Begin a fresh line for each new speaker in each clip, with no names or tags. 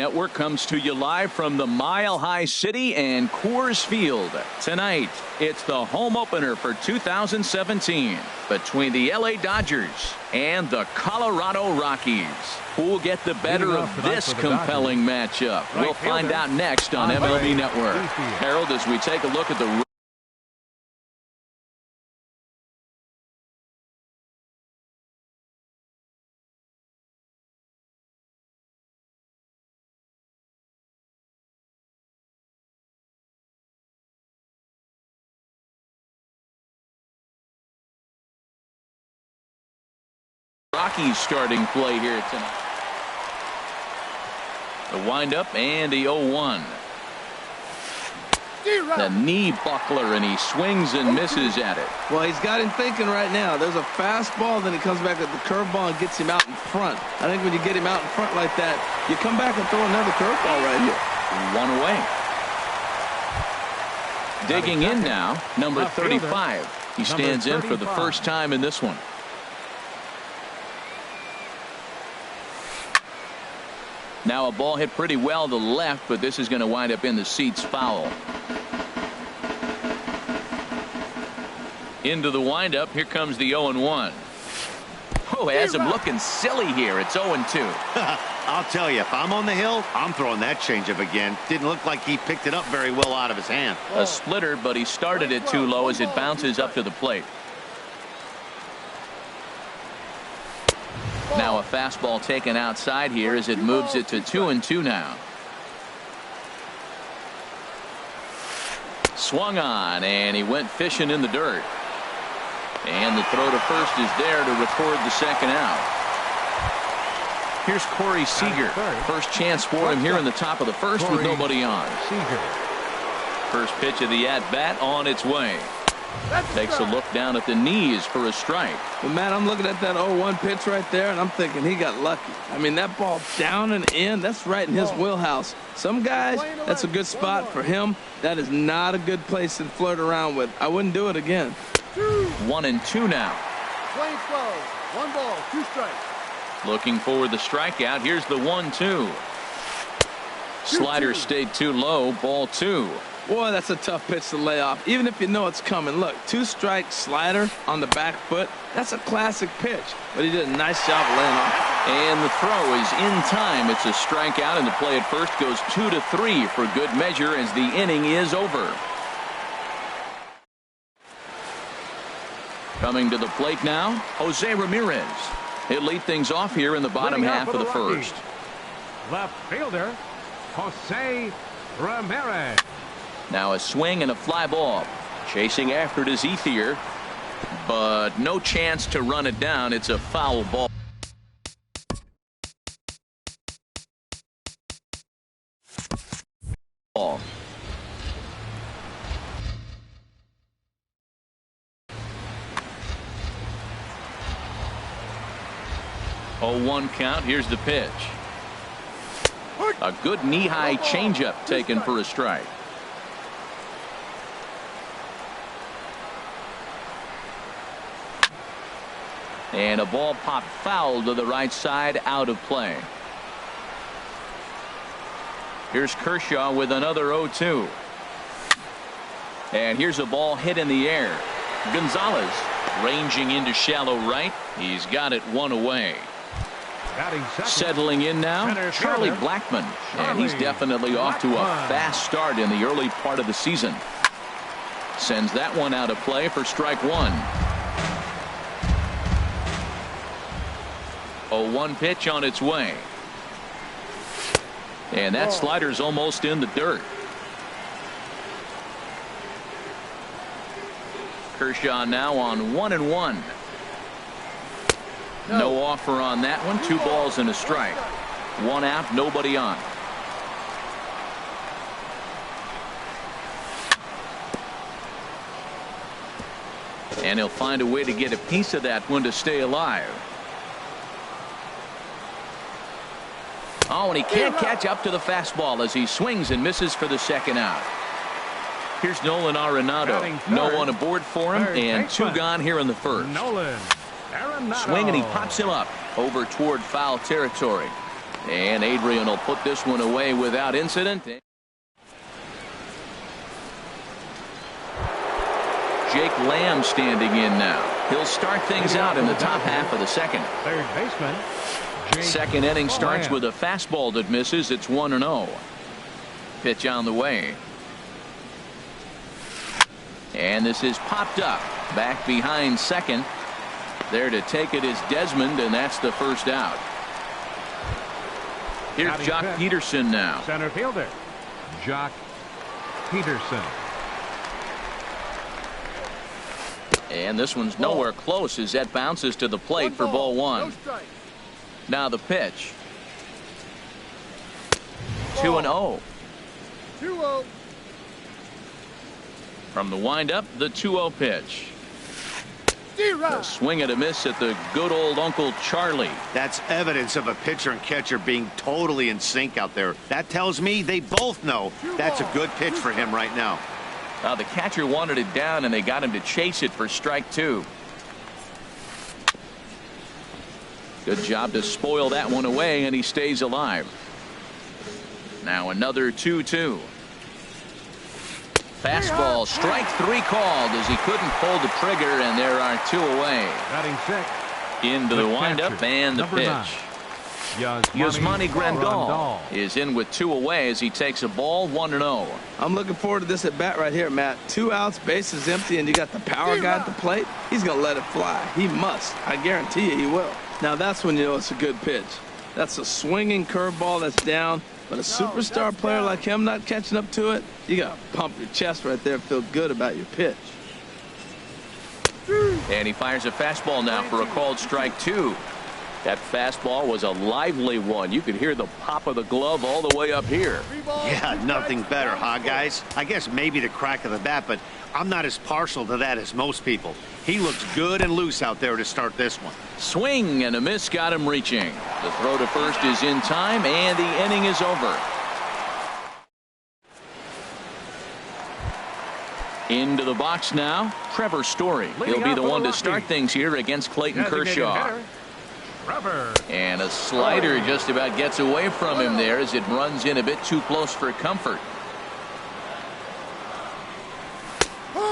Network comes to you live from the Mile High City and Coors Field. Tonight, it's the home opener for 2017 between the LA Dodgers and the Colorado Rockies. Who will get the better of this compelling matchup? We'll find out next on MLB Network. Harold, as we take a look at the Rockies starting play here tonight. The windup and the 0-1. The knee buckler, and he swings and misses at it.
Well, he's got him thinking right now. There's a fastball, then he comes back at the curveball and gets him out in front. I think when you get him out in front like that, you come back and throw another curveball right here.
1 away. Digging in now, number 35. He stands in for the first time in this one. Now a ball hit pretty well to the left, but this is going to wind up in the seats foul. Into the windup. Here comes the 0-1. Oh, has him looking silly here. It's 0-2.
I'll tell you, if I'm on the hill, I'm throwing that changeup again. Didn't look like he picked it up very well out of his hand.
A splitter, but he started it too low as it bounces up to the plate. Now a fastball taken outside here as it moves it to 2-2 now. Swung on, and he went fishing in the dirt. And the throw to first is there to record the second out. Here's Corey Seager. First chance for him here in the top of the first with nobody on. First pitch of the at-bat on its way. Takes a look down at the knees for a strike.
Well, Matt, I'm looking at that 0-1 pitch right there, and I'm thinking he got lucky. I mean, that ball down and in, that's right in his wheelhouse. Some guys, that's a good spot. For him, that is not a good place to flirt around with. I wouldn't do it again.
1-2 now.
Playing 12. 1 ball, 2 strikes.
Looking for the strikeout. Here's the 1-2. Slider stayed too low. Ball 2.
Boy, that's a tough pitch to lay off, even if you know it's coming. Look, 2-strike slider on the back foot. That's a classic pitch, but he did a nice job of laying off.
And the throw is in time. It's a strikeout, and the play at first goes 2-3 for good measure as the inning is over. Coming to the plate now, Jose Ramirez. He'll lead things off here in the bottom half of the first.
Left fielder, Jose Ramirez.
Now a swing and a fly ball. Chasing after it is Ethier, but no chance to run it down. It's a foul ball. Ball. 0-1 count. Here's the pitch. A good knee-high changeup taken for a strike. And a ball popped foul to the right side, out of play. Here's Kershaw with another 0-2. And here's a ball hit in the air. Gonzalez ranging into shallow right. He's got it 1 away. Settling in now, Charlie Blackmon. And he's definitely off to a fast start in the early part of the season. Sends that one out of play for strike 1. 0-1 pitch on its way. And that slider's almost in the dirt. Kershaw now on 1-1. No offer on that one. 2 balls and a strike. 1 out, nobody on. And he'll find a way to get a piece of that one to stay alive. Oh, and he can't catch up to the fastball as he swings and misses for the second out. Here's Nolan Arenado. No one aboard for him, and 2 gone here in the first. Swing, and he pops him up over toward foul territory. And Adrian will put this one away without incident. Jake Lamb standing in now. He'll start things out in the top half of the second.
Third baseman.
Second inning starts with a fastball that misses. It's 1-0. Pitch on the way. And this is popped up. Back behind second. There to take it is Desmond, and that's the first out. Here's Jock Peterson now.
Center fielder, Jock Peterson.
And this one's nowhere close as that bounces to the plate for ball one. Now the pitch. 2-0.
2-0.
From the windup, the 2-0 pitch. A swing and a miss at the good old Uncle Charlie.
That's evidence of a pitcher and catcher being totally in sync out there. That tells me they both know that's a good pitch for him right now.
The catcher wanted it down, and they got him to chase it for strike two. Good job to spoil that one away, and he stays alive. Now another 2-2. Fastball, strike three called as he couldn't pull the trigger, and there are two away.
Batting sixth.
Into the windup and the pitch. Yasmani Grandal is in with two away as he takes a ball. 1-0.
I'm looking forward to this at bat right here, Matt. 2 outs, bases empty, and you got the power guy at the plate. He's going to let it fly. He must. I guarantee you he will. Now that's when you know it's a good pitch. That's a swinging curveball that's down. But a superstar player like him not catching up to it, you got to pump your chest right there and feel good about your pitch.
And he fires a fastball now for a called strike two. That fastball was a lively one. You could hear the pop of the glove all the way up here.
Yeah, nothing better, huh, guys? I guess maybe the crack of the bat, but I'm not as partial to that as most people. He looks good and loose out there to start this one.
Swing and a miss got him reaching. The throw to first is in time, and the inning is over. Into the box now, Trevor Story. He'll be the one to start things here against Clayton Kershaw. And a slider just about gets away from him there as it runs in a bit too close for comfort.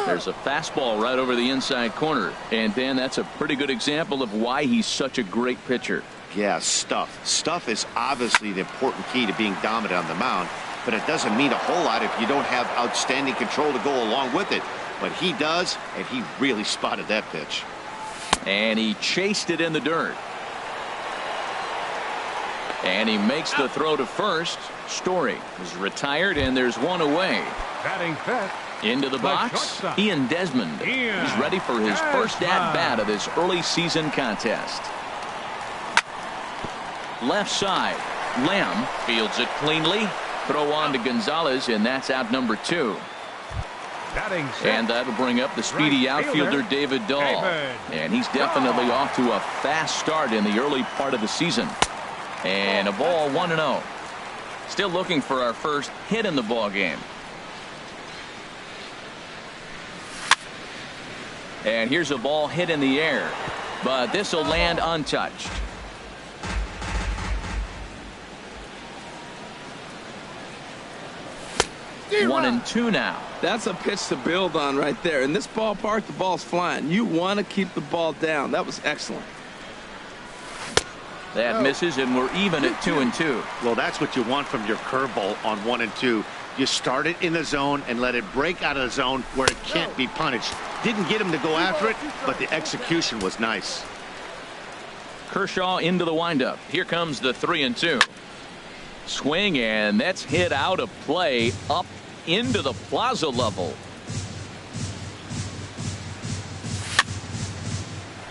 There's a fastball right over the inside corner. And Dan, that's a pretty good example of why he's such a great pitcher.
Yeah, stuff. Stuff is obviously the important key to being dominant on the mound, but it doesn't mean a whole lot if you don't have outstanding control to go along with it. But he does, and he really spotted that pitch.
And he chased it in the dirt. And he makes the throw to first. Story is retired, and there's one away.
Batting fifth.
Into the box, Ian Desmond. He's ready for his first at-bat of this early season contest. Left side, Lamb fields it cleanly. Throw on to Gonzalez, and that's out number 2. And that'll bring up the speedy outfielder David Dahl. And he's definitely off to a fast start in the early part of the season. And a ball, 1-0. Still looking for our first hit in the ball game. And here's a ball hit in the air, but this will land untouched. One and two now.
That's a pitch to build on right there. In this ballpark, the ball's flying. You want to keep the ball down. That was excellent.
That misses, and we're even at 2 and 2.
Well, that's what you want from your curveball on 1 and 2. You start it in the zone and let it break out of the zone where it can't be punished. Didn't get him to go after it, but the execution was nice.
Kershaw into the windup. Here comes the 3 and 2. Swing, and that's hit out of play up into the plaza level.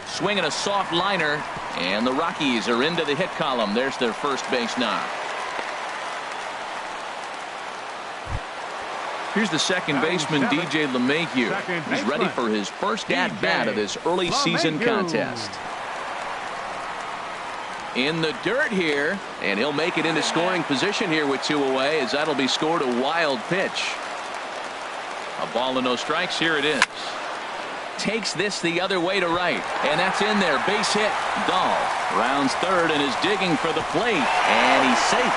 Swinging a soft liner, and the Rockies are into the hit column. There's their first base knock. Here's the second baseman, DJ LeMahieu. He's ready for his first at-bat of this early season contest. In the dirt here, and he'll make it into scoring position here with 2 away, as that'll be scored a wild pitch. A ball and no strikes. Here it is. takes this the other way to right, and that's in there. Base hit. Dahl rounds third and is digging for the plate, and he's safe.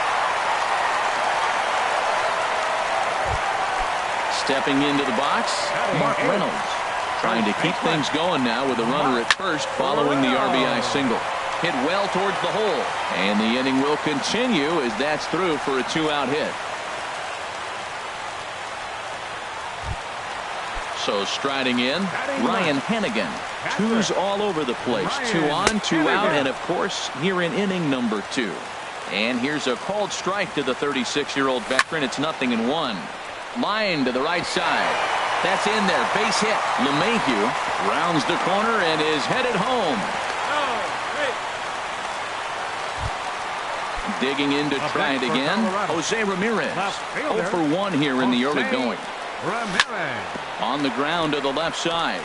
Stepping into the box, Mark Reynolds trying to keep things going now with a runner at first following the RBI single. Hit well towards the hole, and the inning will continue as that's through for a 2-out hit. So striding in, Ryan Hennigan. Twos all over the place. 2 on, 2 out, and of course here in inning number 2. And here's a called strike to the 36-year-old veteran. It's 0-1. Line to the right side. That's in there. Base hit. LeMahieu rounds the corner and is headed home. Digging in to try it again. Jose Ramirez. 0 for 1 here in the early going. On the ground to the left side.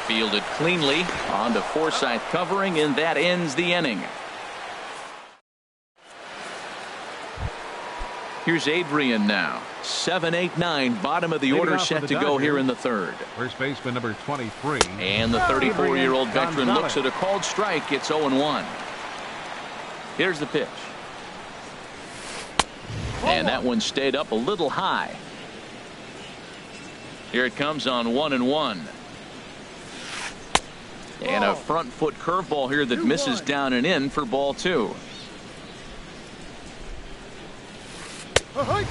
Fielded cleanly. On to Forsythe covering, and that ends the inning. Here's Adrian now. 7, 8, 9. Bottom of the order set to go here in the third.
First baseman number 23.
And the 34-year-old veteran looks at a called strike. It's 0-1. Here's the pitch. And that one stayed up a little high. Here it comes on 1-1. And a front foot curveball here that misses down and in for ball 2.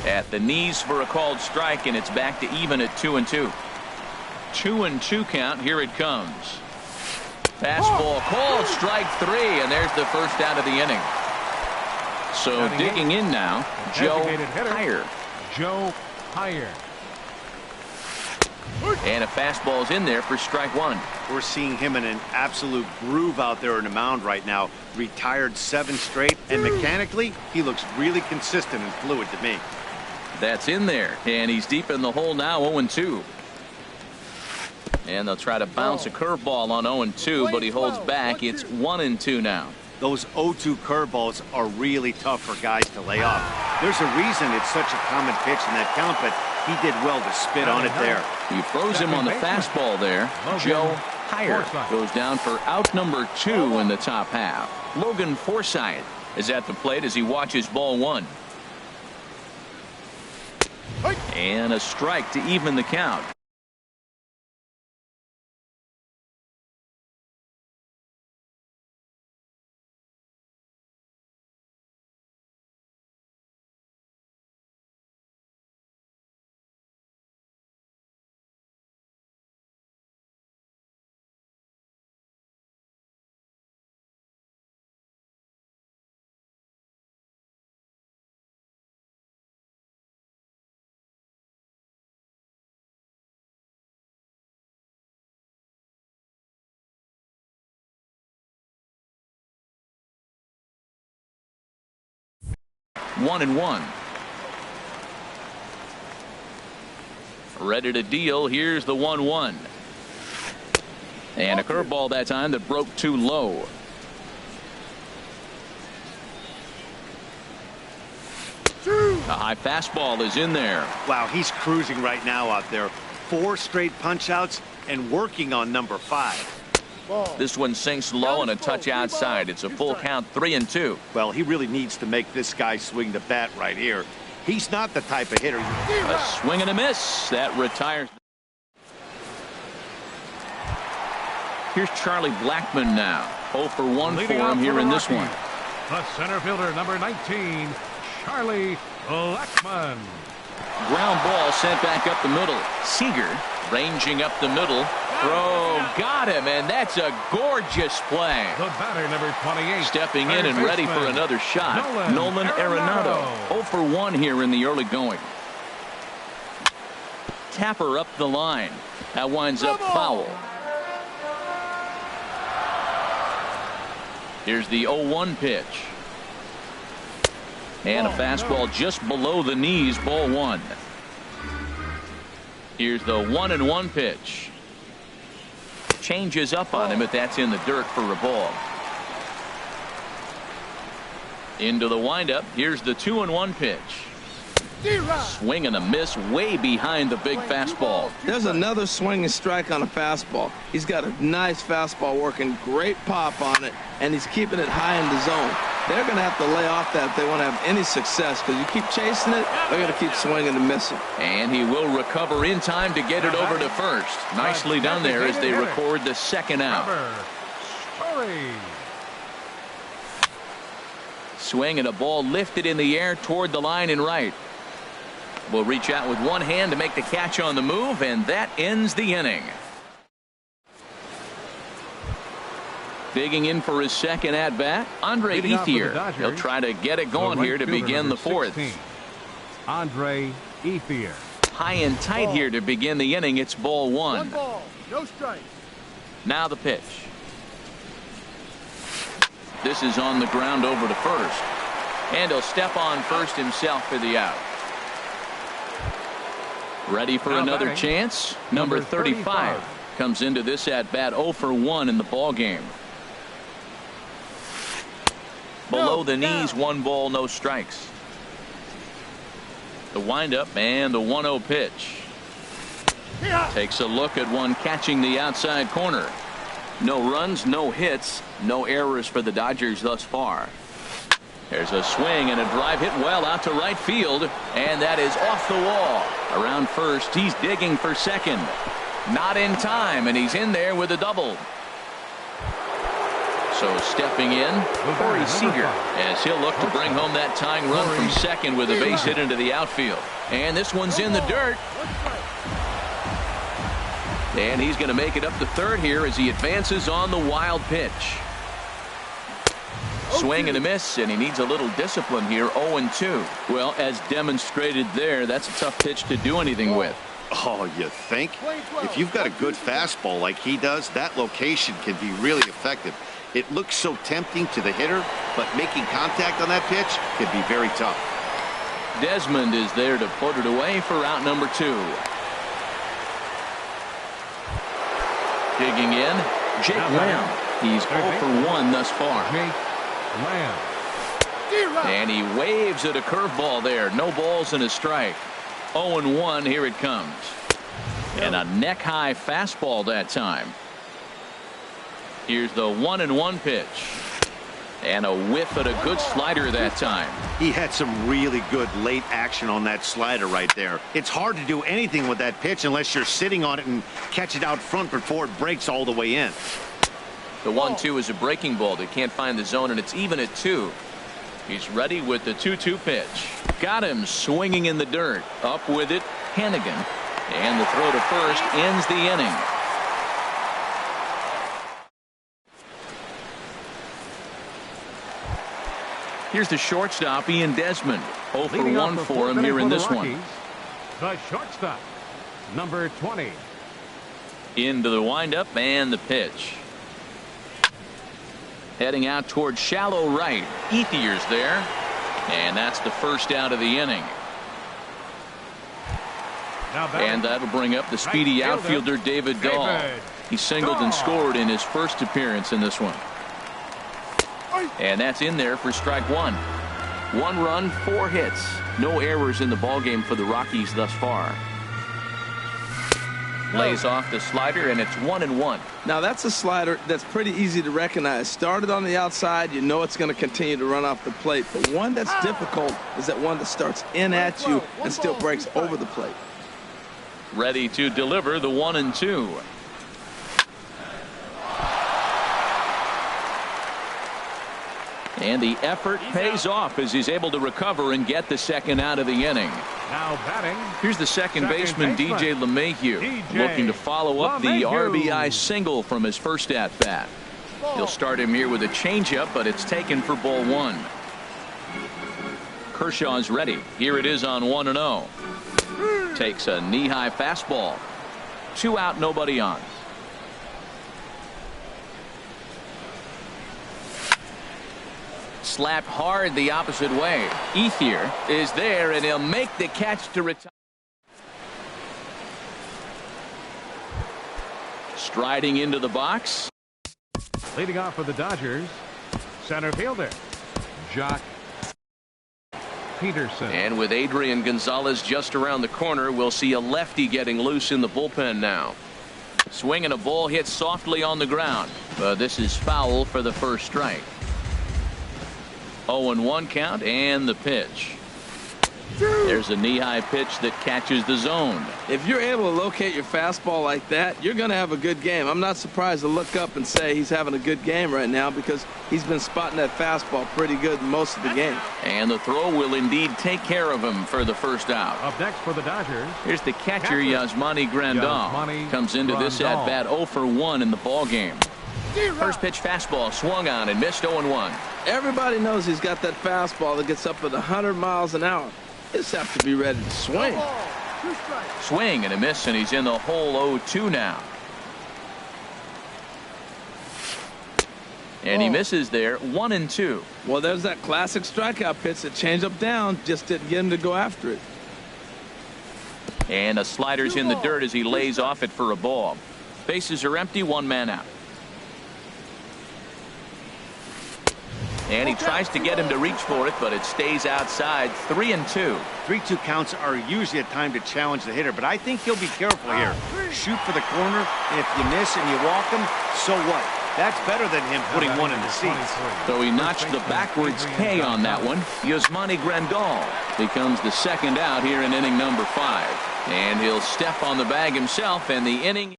At the knees for a called strike, and it's back to even at 2-2. 2-2 count. Here it comes. Fastball called strike 3, and there's the first out of the inning. So digging in now, Joe Heyer.
Joe Heyer.
And a fastball's in there for strike 1.
We're seeing him in an absolute groove out there in the mound right now. Retired 7 straight, and mechanically, he looks really consistent and fluid to me.
That's in there, and he's deep in the hole now, 0-2. And they'll try to bounce a curveball on 0-2, but he holds back. It's 1-2 now.
Those 0-2 curveballs are really tough for guys to lay off. There's a reason it's such a common pitch in that count, but he did well to spit on it there.
He throws him on the fastball there. Joe Heyer goes down for out number 2 in the top half. Logan Forsythe is at the plate as he watches ball 1. And a strike to even the count. One and 1. Ready to deal. Here's the 1-1. And a curveball that time that broke too low. A high fastball is in there.
Wow, he's cruising right now out there. 4 straight punch outs and working on number 5.
This one sinks low and a touch outside. It's a full count, 3-2.
Well, he really needs to make this guy swing the bat right here. He's not the type of hitter.
A swing and a miss. That retires. Here's Charlie Blackmon now. 0 for 1 for him here in this one.
The center fielder, number 19, Charlie Blackmon.
Ground ball sent back up the middle. Seager ranging up the middle. Throw got him, and that's a gorgeous play.
The batter, number 28.
Stepping in and ready for another shot. Nolan Arenado. 0 for 1 here in the early going. Tapper up the line. That winds up foul. Here's the 0-1 pitch. And a fastball just below the knees, ball 1. Here's the 1-1 pitch. Changes up on him, but that's in the dirt for a ball. Into the windup. Here's the 2-1 pitch. Swing and a miss way behind the big fastball.
There's another swing and strike on a fastball. He's got a nice fastball working, great pop on it, and he's keeping it high in the zone. They're going to have to lay off that if they want to have any success, because you keep chasing it, they're going to keep swinging and missing.
And he will recover in time to get it over to first. Nicely done there as they record the second out. Swing and a ball lifted in the air toward the line and right. Will reach out with one hand to make the catch on the move, and that ends the inning. Digging in for his second at bat, Andre Ethier. He'll try to get it going here to begin the fourth.
Andre Ethier.
High and tight here to begin the inning. It's ball one.
One ball, no strikes.
Now the pitch. This is on the ground over to first. And he'll step on first himself for the out. Ready for another chance. Number 35 comes into this at bat 0 for 1 in the ball game. Below the knees, 1 ball, no strikes. The windup and the 1-0 pitch. Takes a look at one catching the outside corner. No runs, no hits, no errors for the Dodgers thus far. There's a swing and a drive hit well out to right field, and that is off the wall. Around first, he's digging for second. Not in time, and he's in there with a double. So stepping in, Corey Seager, as he'll look to bring home that tying run from second with a base hit into the outfield. And this one's in the dirt. And he's going to make it up to third here as he advances on the wild pitch. Swing and a miss, and he needs a little discipline here. 0-2. Well, as demonstrated there, that's a tough pitch to do anything with.
Oh, you think? If you've got a good fastball like he does, that location can be really effective. It looks so tempting to the hitter, but making contact on that pitch can be very tough.
Desmond is there to put it away for out number 2. Digging in, Jake Lamb. He's 0 for 1 thus far.
Lamb.
And he waves at a curveball there. No balls and a strike. 0-1. Here it comes. And a neck-high fastball that time. Here's the 1-1 pitch. And a whiff at a good slider that time.
He had some really good late action on that slider right there. It's hard to do anything with that pitch unless you're sitting on it and catch it out front before it breaks all the way in.
The 1-2 is a breaking ball. They can't find the zone, and it's even at 2. He's ready with the 2-2 pitch. Got him swinging in the dirt. Up with it, Hannigan. And the throw to first ends the inning. Here's the shortstop, Ian Desmond. 0 for 1 for him here in this one.
The shortstop, number 20.
Into the windup and the pitch. Heading out towards shallow right. Ethier's there. And that's the first out of the inning. And that'll bring up the speedy outfielder David Dahl. He singled and scored in his first appearance in this one. And that's in there for strike 1. 1 run, 4 hits. No errors in the ballgame for the Rockies thus far. Lays off the slider, and it's 1-1.
Now that's a slider that's pretty easy to recognize. Started on the outside, you know it's going to continue to run off the plate. But one that's difficult is that one that starts in at you and still breaks over the plate.
Ready to deliver the 1-2. And the effort pays off as he's able to recover and get the second out of the inning.
Now batting.
Here's the second baseman, DJ LeMahieu, looking to follow up the RBI single from his first at-bat. He'll start him here with a changeup, but it's taken for ball 1. Kershaw's ready. Here it is on 1-0. Takes a knee-high fastball. 2 out, nobody on. Slapped hard the opposite way. Ethier is there, and he'll make the catch to retire. Striding into the box.
Leading off for the Dodgers, center fielder, Jock Peterson.
And with Adrian Gonzalez just around the corner, we'll see a lefty getting loose in the bullpen now. Swing and a ball hit softly on the ground, but this is foul for the first strike. 0-1 count and the pitch. There's a knee-high pitch that catches the zone.
If you're able to locate your fastball like that, you're going to have a good game. I'm not surprised to look up and say he's having a good game right now because he's been spotting that fastball pretty good most of the game.
And the throw will indeed take care of him for the first out.
Up next for the Dodgers.
Here's the catcher, Yasmani Grandal. Comes into this at-bat 0 for 1 in the ball game. First pitch fastball swung on and missed 0-1.
Everybody knows he's got that fastball that gets up at 100 miles an hour. Just have to be ready to swing.
Swing and a miss, and he's in the hole 0-2 now. And he misses there, 1-2.
Well, there's that classic strikeout pitch that changed up down, just didn't get him to go after it.
And a slider's in the dirt as he lays off it for a ball. Bases are empty, one man out. And he tries to get him to reach for it, but it stays outside. 3-2.
3-2 counts are usually a time to challenge the hitter, but I think he'll be careful here. Shoot for the corner, and if you miss and you walk him, so what? That's better than him putting one in the seats.
So he notched the backwards K on that one. Yasmani Grandal becomes the second out here in inning number 5. And he'll step on the bag himself, and the inning.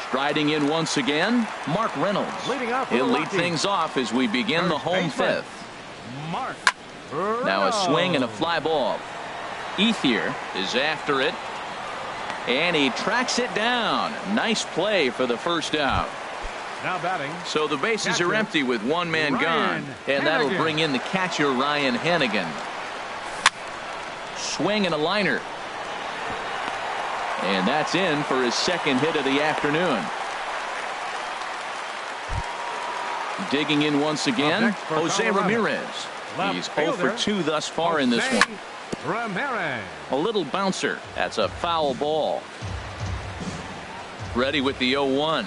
Striding in once again, Mark Reynolds. He'll lead things off as we begin the home fifth. Now a swing and a fly ball. Ethier is after it, and he tracks it down. Nice play for the first out.
Now batting.
So the bases are empty with one man gone, and that'll bring in the catcher Ryan Hennigan. Swing and a liner. And that's in for his second hit of the afternoon. Digging in once again, Jose Ramirez. He's 0 for 2 thus far in this one.
Ramirez.
A little bouncer. That's a foul ball. Ready with the 0-1.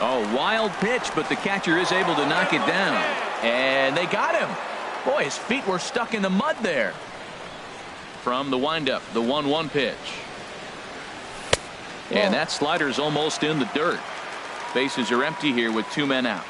Oh, wild pitch, but the catcher is able to knock it down. And they got him. Boy, his feet were stuck in the mud there. From the windup, the 1-1 pitch. And that slider's almost in the dirt. Bases are empty here with 2 men out.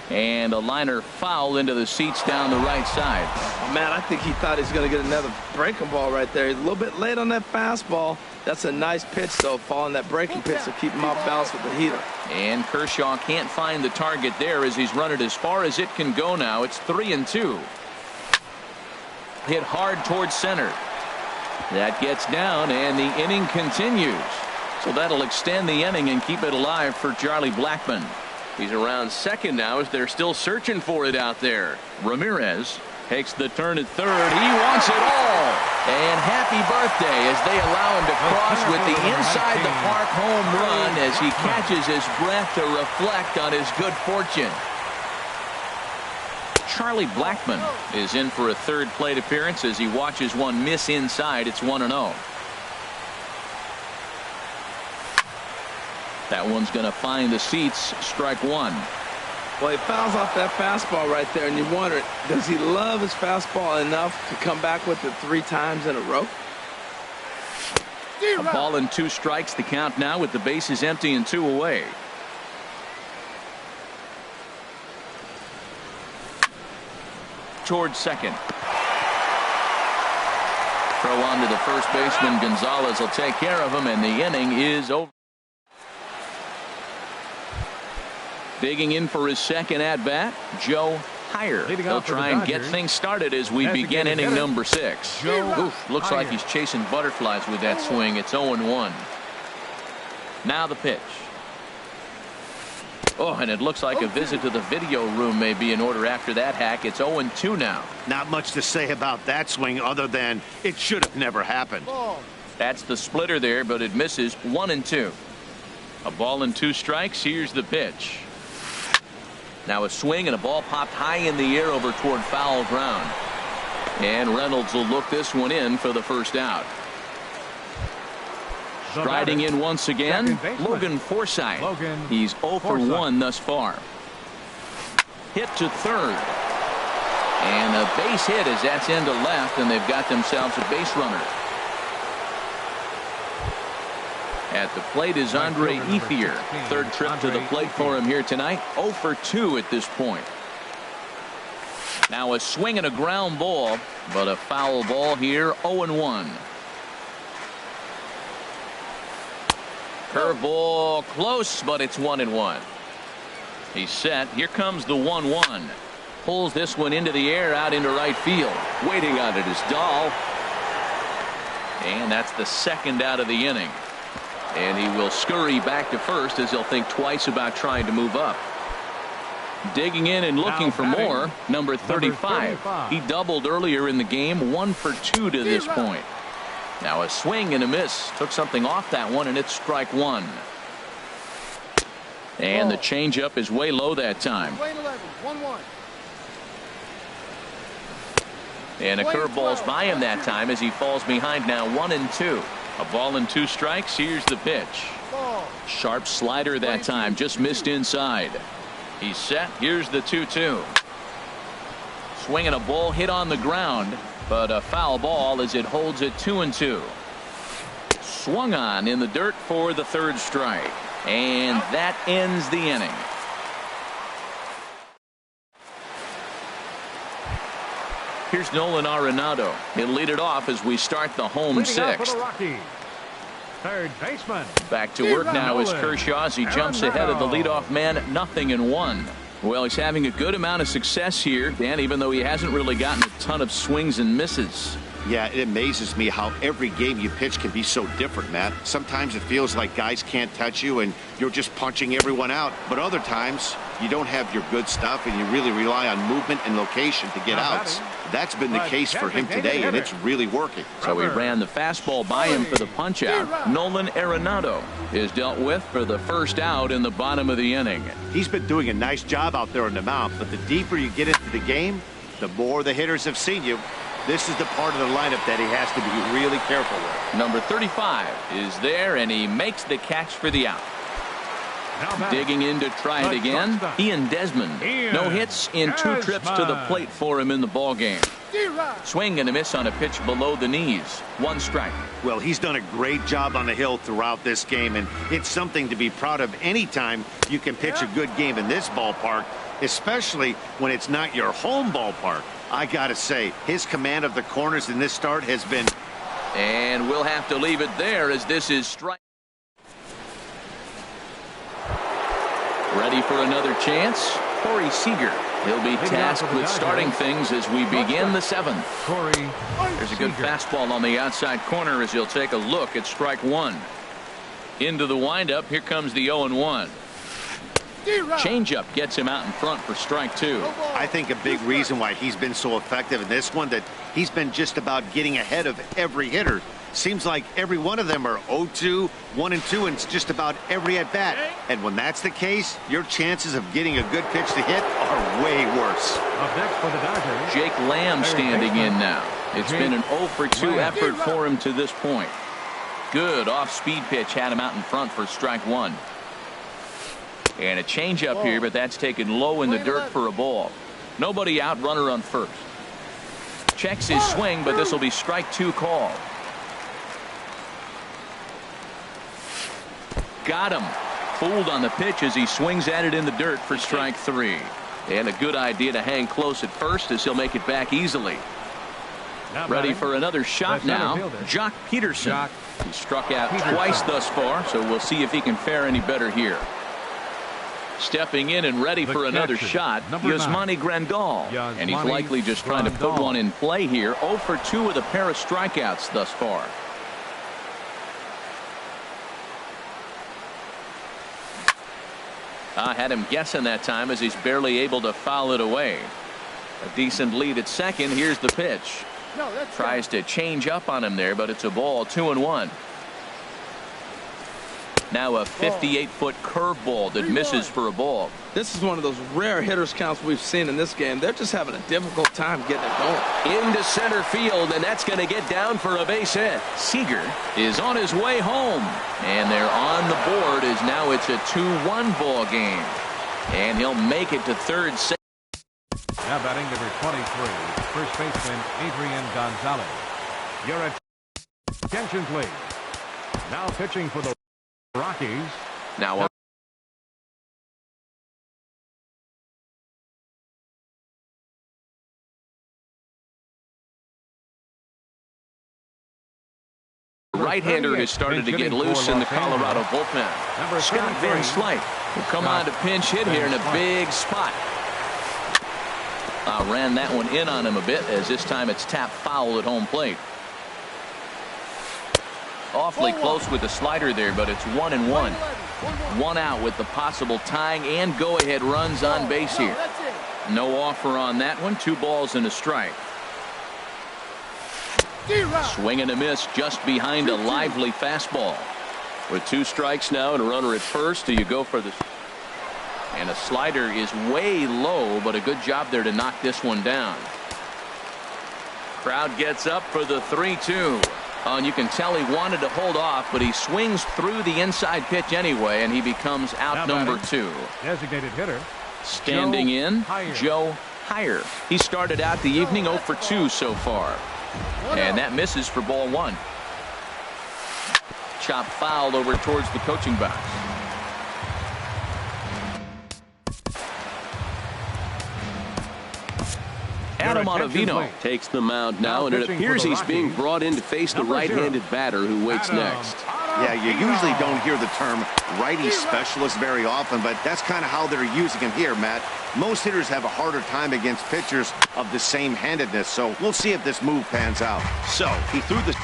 And a liner foul into the seats down the right side.
Oh, man, I think he thought he was going to get another breaking ball right there. He's a little bit late on that fastball. That's a nice pitch, though, following that breaking pitch to keep him off balance with the heater.
And Kershaw can't find the target there as he's run it as far as it can go now. It's 3-2. Hit hard towards center. That gets down, and the inning continues. So that'll extend the inning and keep it alive for Charlie Blackmon. He's around second now as they're still searching for it out there. Ramirez takes the turn at third. He wants it all. And happy birthday as they allow him to cross with the inside the park home run as he catches his breath to reflect on his good fortune. Charlie Blackmon is in for a third plate appearance as he watches one miss inside. It's 1-0. That one's going to find the seats. Strike one.
Well, he fouls off that fastball right there, and you wonder, does he love his fastball enough to come back with it 3 times in a row?
A ball and 2 strikes the count now with the bases empty and 2 away. Towards second. Throw on to the first baseman. Gonzalez will take care of him, and the inning is over. Digging in for his second at-bat, Joe Heyer. He'll try and get things started as we begin inning number 6. Oof, looks like he's chasing butterflies with that swing. It's 0-1. Now the pitch. Oh, and it looks like a visit to the video room may be in order after that hack. It's 0-2 now.
Not much to say about that swing other than it should have never happened.
That's the splitter there, but it misses. 1-2. A ball and 2 strikes. Here's the pitch. Now a swing and a ball popped high in the air over toward foul ground. And Reynolds will look this one in for the first out. Striding in once again, Logan Forsythe. He's 0 for 1 thus far. Hit to third. And a base hit as that's into left, and they've got themselves a base runner. At the plate is Andre Ethier. Third trip to the plate for him here tonight. 0 for 2 at this point. Now a swing and a ground ball, but a foul ball here. 0-1. Curveball close, but it's 1-1. He's set. Here comes the 1-1. Pulls this one into the air out into right field. Waiting on it is Dahl. And that's the second out of the inning. And he will scurry back to first as he'll think twice about trying to move up. Digging in and looking for more, number 35. He doubled earlier in the game, 1 for 2 to this point. Now a swing and a miss. Took something off that one, and it's strike one. And the changeup is way low that time. And a curveball's by him that time as he falls behind now 1-2. A ball and 2 strikes. Here's the pitch. Sharp slider that time, just missed inside. He's set. Here's the 2-2. Swinging a ball hit on the ground, but a foul ball as it holds it 2-2. Swung on in the dirt for the third strike, and that ends the inning. Here's Nolan Arenado. He'll lead it off as we start the home sixth.
Third baseman.
Back to work now is Kershaw as he jumps ahead of the leadoff man. 0-1. Well, he's having a good amount of success here, Dan, even though he hasn't really gotten a ton of swings and misses.
Yeah, it amazes me how every game you pitch can be so different, Matt. Sometimes it feels like guys can't touch you and you're just punching everyone out. But other times you don't have your good stuff and you really rely on movement and location to get outs. That's been the case for him today, and it's really working.
So he ran the fastball by him for the punch out. Nolan Arenado is dealt with for the first out in the bottom of the inning.
He's been doing a nice job out there on the mound, but the deeper you get into the game, the more the hitters have seen you. This is the part of the lineup that he has to be really careful with.
Number 35 is there, and he makes the catch for the out. Digging in to try it again, Ian Desmond. No hits in 2 trips to the plate for him in the ballgame. Swing and a miss on a pitch below the knees. 1 strike.
Well, he's done a great job on the hill throughout this game, and it's something to be proud of anytime you can pitch a good game in this ballpark, especially when it's not your home ballpark. I gotta say, his command of the corners in this start has been...
And we'll have to leave it there as this is strike. Ready for another chance? Corey Seager. He'll be tasked with starting things as we begin the 7th. There's a good fastball on the outside corner as he'll take a look at strike 1. Into the windup. Here comes the 0-1. Changeup gets him out in front for strike 2.
I think a big reason why he's been so effective in this one, that he's been just about getting ahead of every hitter. Seems like every one of them are 0-2, 1-2, and it's just about every at-bat. And when that's the case, your chances of getting a good pitch to hit are way worse.
Up next for the Dodgers,
Jake Lamb standing in now. It's been an 0-for-2 effort for him to this point. Good off-speed pitch had him out in front for strike 1. And a changeup here, but that's taken low in the dirt for a ball. Nobody out, runner on first. Checks his swing, but this will be strike 2 call. Got him. Fooled on the pitch as he swings at it in the dirt for strike 3. And a good idea to hang close at first as he'll make it back easily. Ready for another shot now. Jock Peterson. He struck out twice thus far, so we'll see if he can fare any better here. Stepping in and ready for another shot, Yasmani Grandal. And he's likely just trying to put one in play here. 0-for-2 with a pair of strikeouts thus far. I had him guessing that time as he's barely able to foul it away. A decent lead at second. Here's the pitch. Tries to change up on him there, but it's a ball. 2-1. Now a 58-foot curveball that misses for a ball.
This is one of those rare hitters counts we've seen in this game. They're just having a difficult time getting it going.
Into center field, and that's going to get down for a base hit. Seager is on his way home, and they're on the board as now it's a 2-1 ball game. And he'll make it to third.
Now batting number 23, first baseman Adrian Gonzalez. Your attention, please. Now pitching for the Rockies.
Now right-hander has started to get loose in the Colorado bullpen. Scott Van Slyke will come on to pinch hit here in a big spot. Ran that one in on him a bit, as this time it's tapped foul at home plate. Awfully close with the slider there, but it's 1-1. 1 out with the possible tying and go-ahead runs on base here. No offer on that one. 2 balls and a strike. Swing and a miss just behind a lively fastball. With 2 strikes now and a runner at first, do you go for the... And a slider is way low, but a good job there to knock this one down. Crowd gets up for the 3-2. And you can tell he wanted to hold off, but he swings through the inside pitch anyway, and he becomes out number 2.
Designated hitter.
Standing in, Joe Heyer. He started out the evening 0 for 2 so far. And that misses for ball 1. Chop fouled over towards the coaching box. Adam Ottavino takes the mound now, and it appears he's being brought in to face the right-handed batter who waits next.
Yeah, you usually don't hear the term righty specialist very often, but that's kind of how they're using him here, Matt. Most hitters have a harder time against pitchers of the same handedness, so we'll see if this move pans out. So he threw the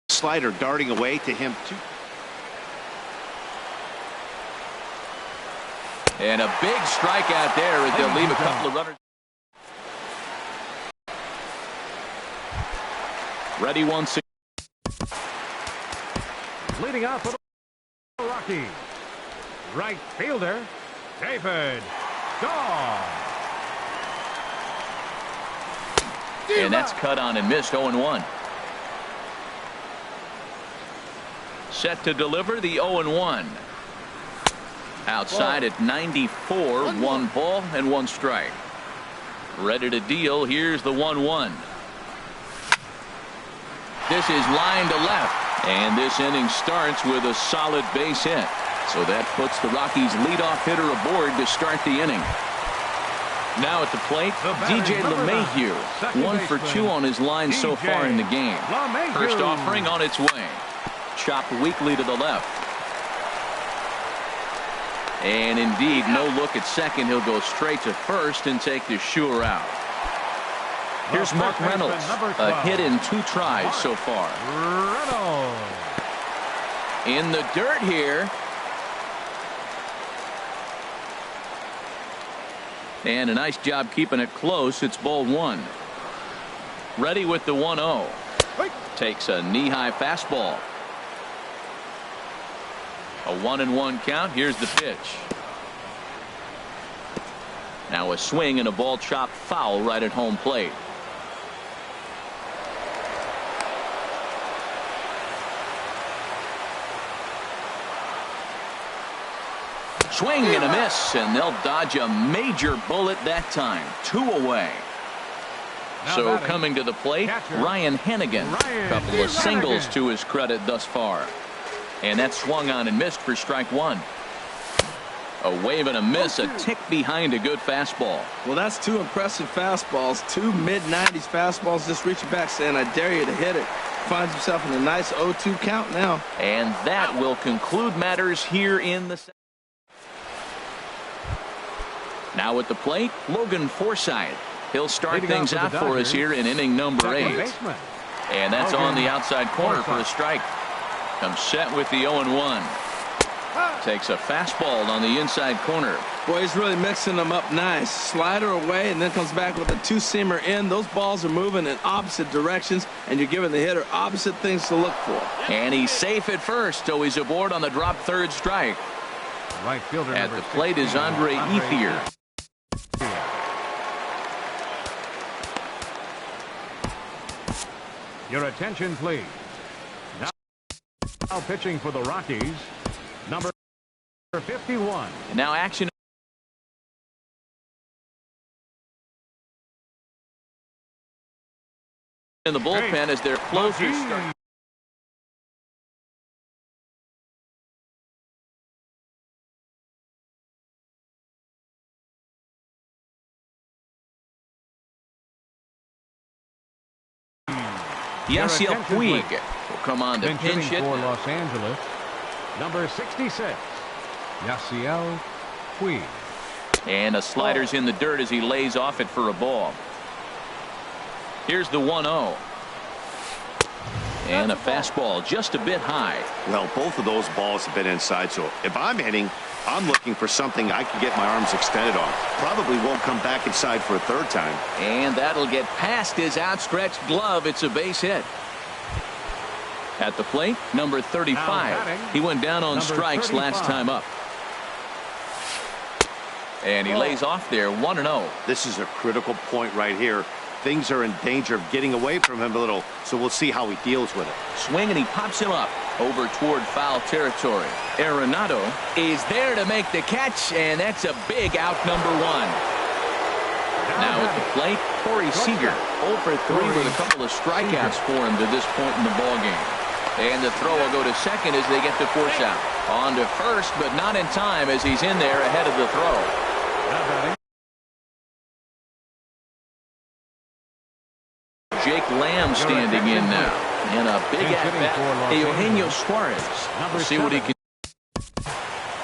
slider darting away to him.
And a big strikeout there as they'll leave a couple of runners. Ready once again.
Leading out for the Rockies. Right fielder, David Dahl.
And that's cut on and missed. 0-1. Set to deliver the 0-1. Outside at 94, 1 ball and 1 strike. Ready to deal. Here's the 1-1. This is line to left, and this inning starts with a solid base hit. So that puts the Rockies' leadoff hitter aboard to start the inning. Now at the plate, DJ LeMahieu, 1 for 2 on his line so far in the game. First offering on its way. Chopped weakly to the left. And indeed, no look at second. He'll go straight to first and take the sure out. Here's Mark Reynolds, a hit in 2 tries so far. In the dirt here. And a nice job keeping it close. It's ball 1. Ready with the 1-0. Takes a knee-high fastball. A 1-1 count. Here's the pitch. Now a swing and a ball chopped foul right at home plate. Swing and a miss, and they'll dodge a major bullet that time. 2 away. So coming to the plate, Ryan Hennigan. Couple of singles to his credit thus far. And that swung on and missed for strike 1. A wave and a miss, a tick behind a good fastball.
Well, that's 2 impressive fastballs. 2 mid-90s fastballs just reaching back saying, I dare you to hit it. Finds himself in a nice 0-2 count now.
And that will conclude matters here in the second. Now at the plate, Logan Forsythe. He'll start things out for us here in inning number 8. And that's on the outside corner for a strike. Comes set with the 0-1. Takes a fastball on the inside corner.
Boy, he's really mixing them up nice. Slider away and then comes back with a two-seamer in. Those balls are moving in opposite directions, and you're giving the hitter opposite things to look for.
And he's safe at first, so he's aboard on the drop third strike.
Right fielder
At the plate is Andre Ethier.
Your attention, please. Now pitching for the Rockies, number 51.
And now action in the bullpen as their closers start. Yasiel Puig will come on to pinch hit
for Los Angeles, number 66, Yasiel Puig.
And a slider's in the dirt as he lays off it for a ball. Here's the 1-0. And a fastball just a bit high.
Well, both of those balls have been inside, so if I'm hitting, I'm looking for something I can get my arms extended on. Probably won't come back inside for a third time.
And that'll get past his outstretched glove. It's a base hit. At the plate, number 35. He went down on strikes last time up. And he lays off there, 1-0.
This is a critical point right here. Things are in danger of getting away from him a little, so we'll see how he deals with it.
Swing, and he pops him up over toward foul territory. Arenado is there to make the catch, and that's a big out, number 1. Now at the plate, Corey Seager, 0 for 3 with a couple of strikeouts for him to this point in the ballgame. And the throw will go to second as they get the force out. On to first, but not in time as he's in there ahead of the throw. Jake Lamb standing in now. And a big at-bat, Eugenio Suarez. We'll see what he can.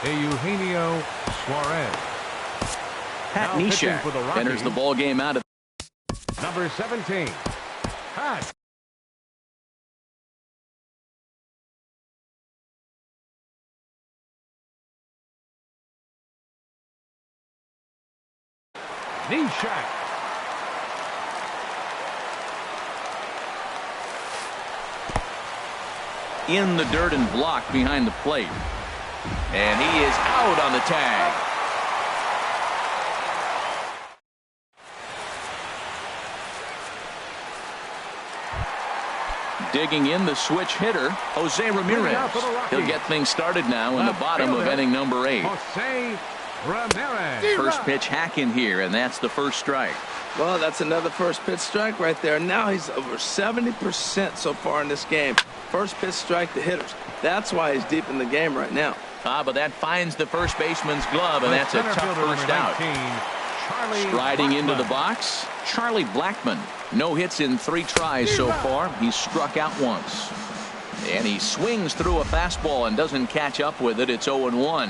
Eugenio Suarez.
Pat Neshek enters the ball game out of
number 17. Pat. Neshek.
In the dirt and blocked behind the plate. And he is out on the tag. Digging in the switch hitter, Jose Ramirez. He'll get things started now in the bottom of inning number 8.
Jose Ramirez.
First pitch hack in here, and that's the first strike.
Well, that's another first pitch strike right there. Now he's over 70% so far in this game. First pitch strike to hitters. That's why he's deep in the game right now.
But that finds the first baseman's glove, and that's a tough first out. Striding into the box, Charlie Blackmon. No hits in 3 tries so far. He's struck out once. And he swings through a fastball and doesn't catch up with it. It's 0-1.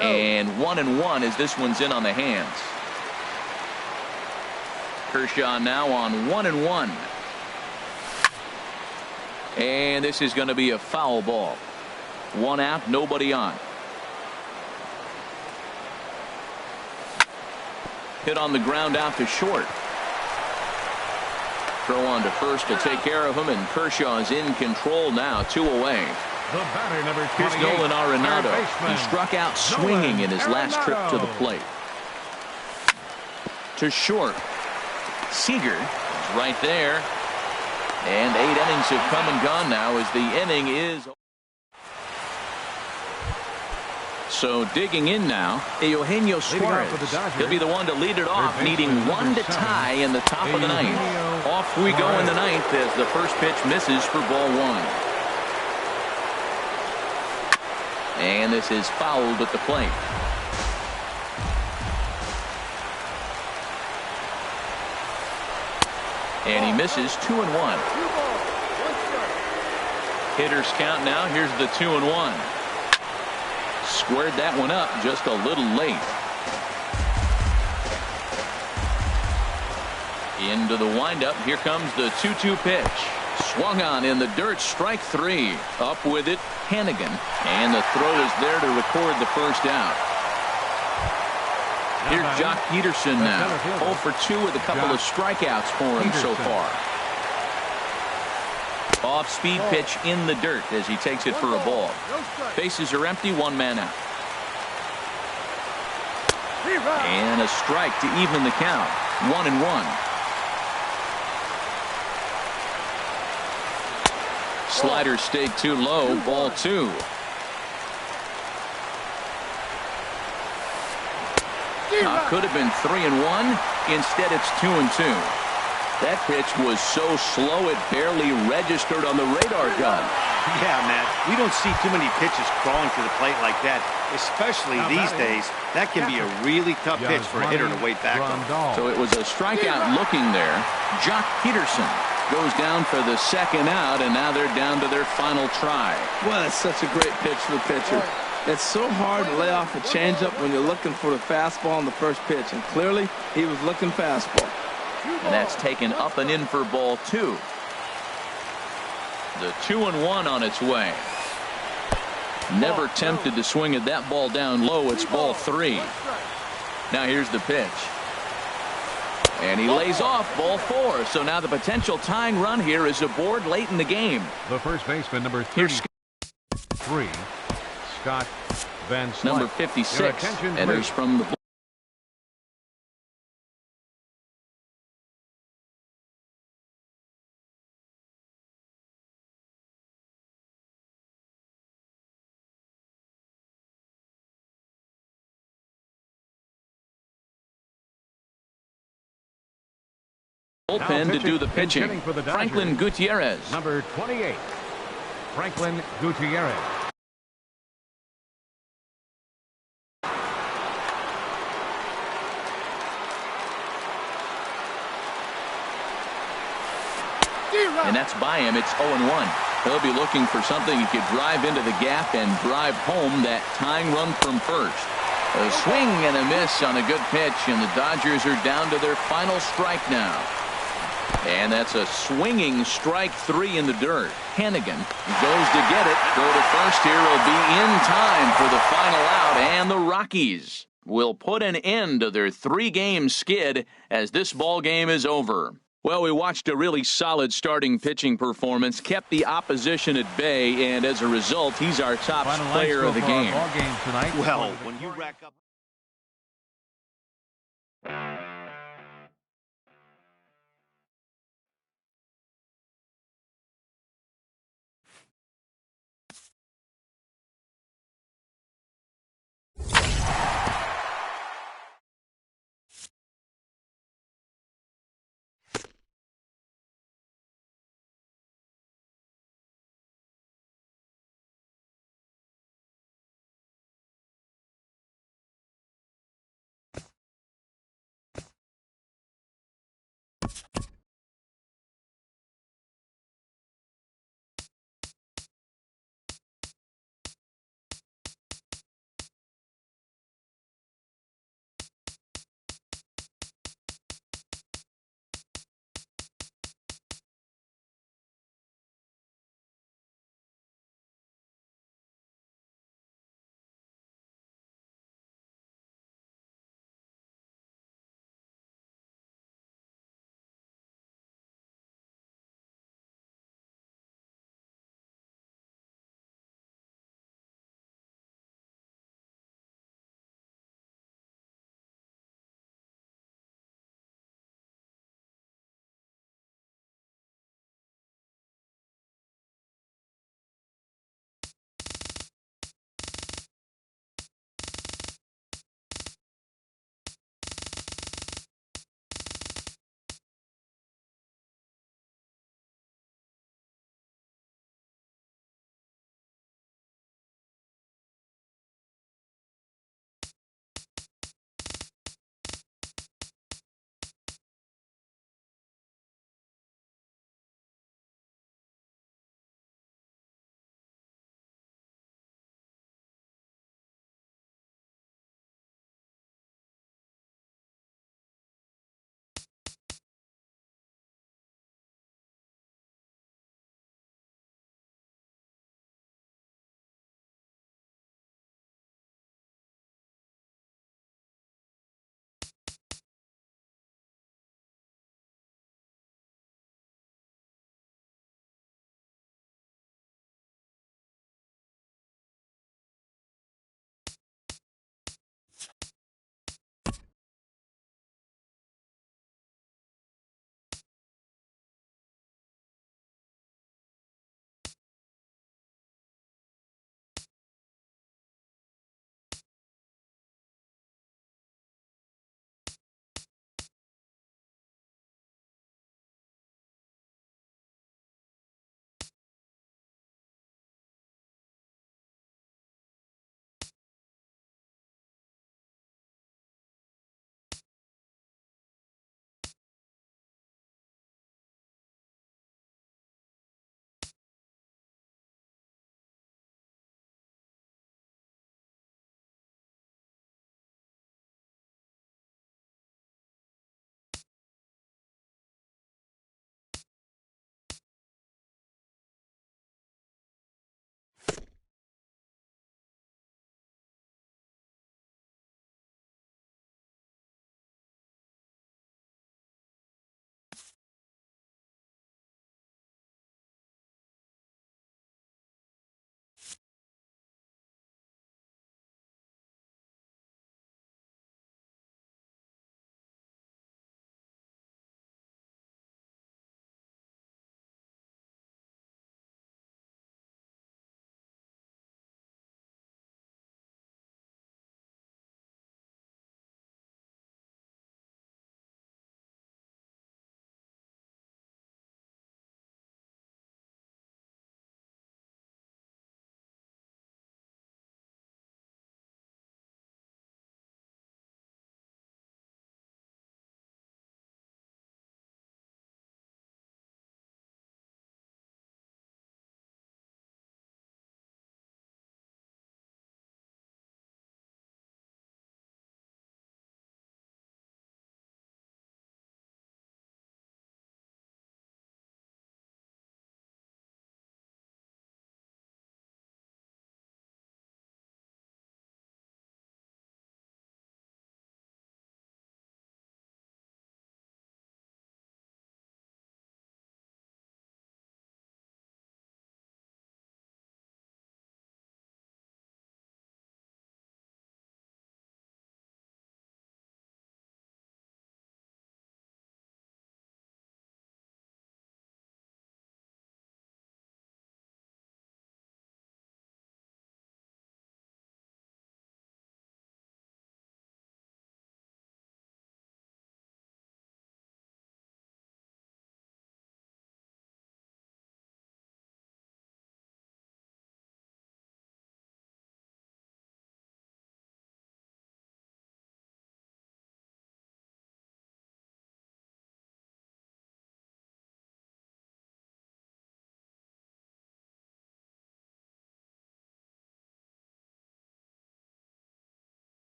And 1-1 as this one's in on the hands. Kershaw now on 1-1. And this is going to be a foul ball. 1 out, nobody on. Hit on the ground out to short. Throw on to first to take care of him, and Kershaw is in control now, 2 away.
The batter, number 28,
here's Nolan Arenado. He struck out swinging in his last trip to the plate. To short. Seager is right there. And 8 innings have come and gone now as the inning is. So digging in now, Eugenio Suarez. He'll be the one to lead it off, needing 1 to tie in the top of the 9th. Off we go in the 9th as the first pitch misses for ball 1. And this is fouled at the plate. And he misses 2-1. Hitters count now. Here's the 2-1. Squared that one up just a little late. Into the windup. Here comes the 2-2 pitch. Swung on in the dirt, strike 3. Up with it, Hannigan. And the throw is there to record the first out. Here's Jock Peterson now. 0 for 2 with a couple of strikeouts for him so far. Off-speed pitch in the dirt as he takes it for a ball. Bases are empty, 1 man out. And a strike to even the count. 1-1. Slider stayed too low. Ball 2. Could have been 3-1. Instead, it's 2-2. That pitch was so slow it barely registered on the radar gun.
Yeah, Matt. We don't see too many pitches crawling to the plate like that, especially these days. That can be a really tough pitch for a hitter to wait back on.
So it was a strikeout looking there. Jock Peterson goes down for the second out, and now they're down to their final try.
Well, that's such a great pitch for the pitcher. It's so hard to lay off a changeup when you're looking for the fastball on the first pitch, and clearly he was looking fastball.
And that's taken up and in for ball 2. The 2-1 on its way. Never tempted to swing at that ball down low. It's ball 3. Now here's the pitch. And he lays off ball 4. So now the potential tying run here is aboard late in the game.
The first baseman, number 33, Scott Van Slyke.
Number 56 enters from the bullpen to do the pitching. Franklin Gutierrez.
Number 28, Franklin Gutierrez.
And that's by him. It's 0-1. He'll be looking for something he could drive into the gap and drive home that tying run from first. A swing and a miss on a good pitch, and the Dodgers are down to their final strike now. And that's a swinging strike 3 in the dirt. Hannigan goes to get it. Go to first here. Will be in time for the final out, and the Rockies will put an end to their 3-game skid as this ball game is over. Well, we watched a really solid starting pitching performance, kept the opposition at bay, and as a result, he's our top player of the game.
Well, when you rack up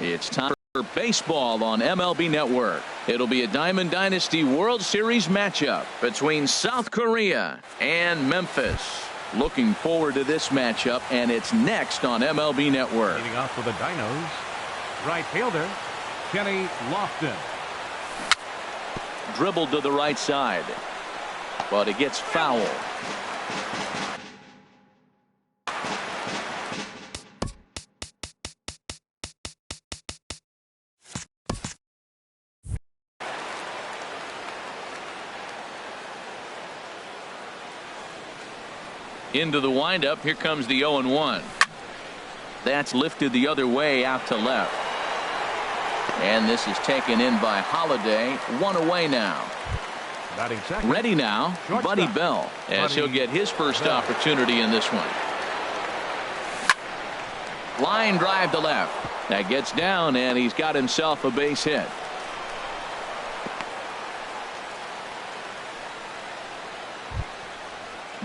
It's time for baseball on MLB Network. It'll be a Diamond Dynasty World Series matchup between South Korea and Memphis. Looking forward to this matchup, and it's next on MLB Network.
Leading off for the Dinos, right fielder, Kenny Lofton.
Dribbled to the right side, but it gets foul. Into the windup. Here comes the 0-1. That's lifted the other way out to left. And this is taken in by Holiday. One away now.
Batting second.
Ready now,
Shortstop.
Buddy Bell, as he'll get his first opportunity in this one. Line drive to left. That gets down, and he's got himself a base hit.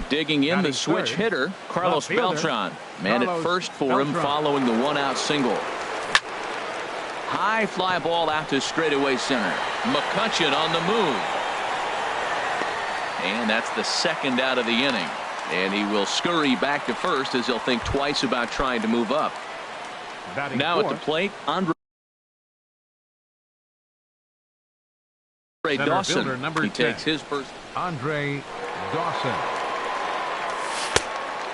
Digging in the switch hitter, Carlos Beltran. Man at first for him following the one-out single. High fly ball out to straightaway center. McCutchen on the move. And that's the second out of the inning. And he will scurry back to first as he'll think twice about trying to move up. Now at the plate, Andre Dawson. He takes his first.
Andre Dawson.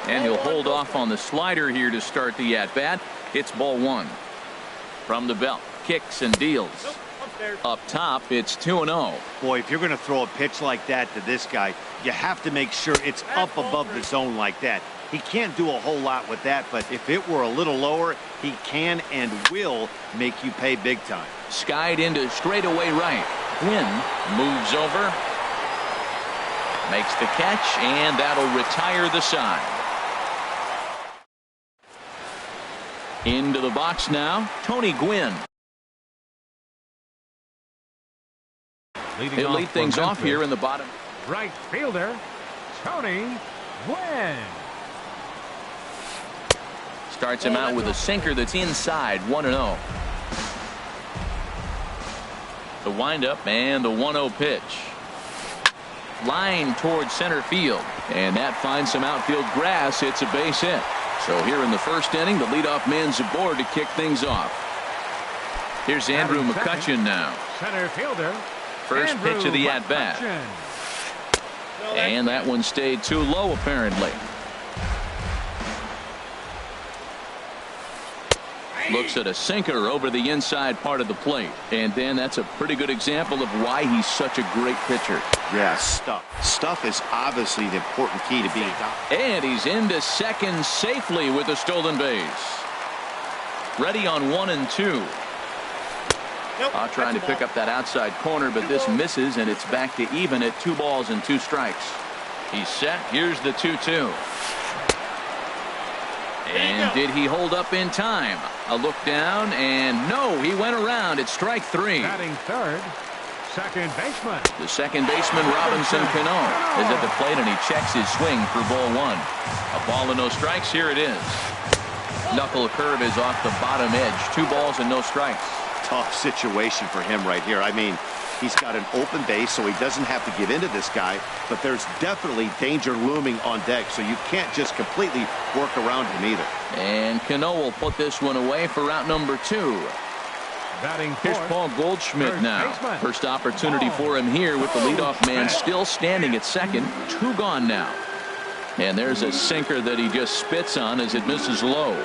And he'll hold off on the slider here to start the at-bat. It's ball one. From the belt, kicks and deals. Up top, it's 2-0.
Boy, if you're going to throw a pitch like that to this guy, you have to make sure it's up above the zone like that. He can't do a whole lot with that, but if it were a little lower, he can and will make you pay big time.
Skied into straightaway right. Gwynn moves over. Makes the catch, and that'll retire the side. Into the box now, Tony Gwynn. He'll lead things off here in the bottom.
Right fielder, Tony Gwynn.
Starts him out with a sinker that's inside, 1-0. The windup and the 1-0 pitch. Line towards center field, and that finds some outfield grass. It's a base hit. So here in the first inning, the leadoff man's aboard to kick things off. Here's Andrew McCutchen now.
Center fielder.
First pitch of the at-bat. And that one stayed too low, apparently. Looks at a sinker over the inside part of the plate. And then that's a pretty good example of why he's such a great pitcher.
Yeah, stuff is obviously the important key to being dominant.
And he's into second safely with a stolen base. Ready on 1 and 2. Trying to pick up that outside corner, but this misses, and it's back to even at 2 balls and 2 strikes. He's set. Here's the 2-2. And did he hold up in time? A look down, and no, he went around. It's strike 3.
Batting third, second baseman.
The second baseman, Robinson Cano, is at the plate, and he checks his swing for ball 1. A ball and no strikes. Here it is. Knuckle curve is off the bottom edge. 2 balls and no strikes.
Tough situation for him right here. I mean, he's got an open base, so he doesn't have to give in to this guy, but there's definitely danger looming on deck, so you can't just completely work around him either.
And Cano will put this one away for out number 2.
Batting
Here's
fourth,
Paul Goldschmidt now.
baseman.
First opportunity for him here with the leadoff man still standing at second. 2 gone now. And there's a sinker that he just spits on as it misses low.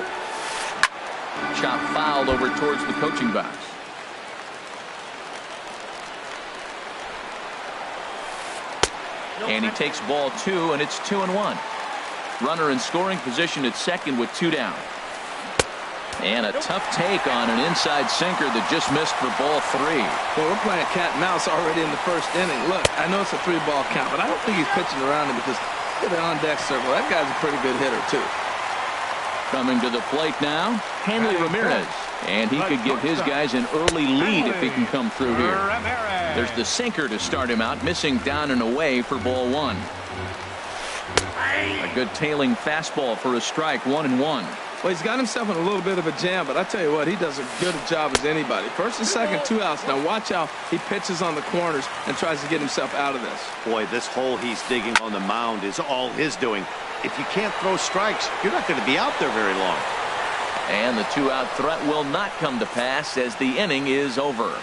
Chop fouled over towards the coaching box. And he takes ball 2, and it's 2-1. Runner in scoring position at second with 2 down. And a tough take on an inside sinker that just missed for ball 3.
Well, we're playing cat and mouse already in the first inning. Look, I know it's a 3-ball count, but I don't think he's pitching around him because look at the on-deck circle. That guy's a pretty good hitter, too.
Coming to the plate now, Hanley Ramirez. And he could give his guys an early lead if he can come through here. There's the sinker to start him out, missing down and away for ball 1. A good tailing fastball for a strike, 1-1.
Well, he's got himself in a little bit of a jam, but I tell you what, he does as good a job as anybody. First and second, 2 outs. Now watch how he pitches on the corners and tries to get himself out of this.
Boy, this hole he's digging on the mound is all his doing. If you can't throw strikes, you're not going to be out there very long.
And the 2-out threat will not come to pass as the inning is over.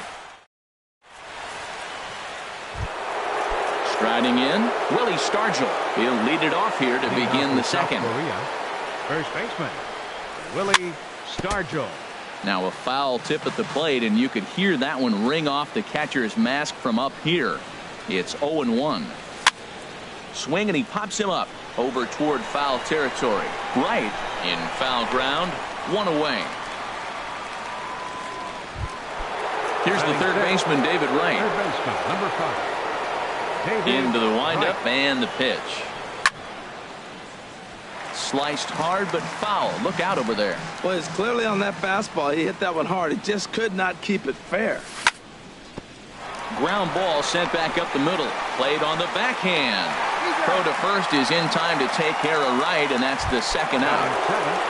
Striding in, Willie Stargell. He'll lead it off here to begin the second.
First baseman, Willie Stargell.
Now a foul tip at the plate, and you could hear that one ring off the catcher's mask from up here. It's 0-1. Swing, and he pops him up over toward foul territory. Right in foul ground, 1 away. Here's the third baseman, David Wright.
Third baseman, number 5. David
Into the windup
Wright.
and the pitch. Sliced hard but foul. Look out over there.
Well, it's clearly on that fastball. He hit that one hard. He just could not keep it fair.
Ground ball sent back up the middle. Played on the backhand. Throw to first is in time to take care of Wright, and that's the second out.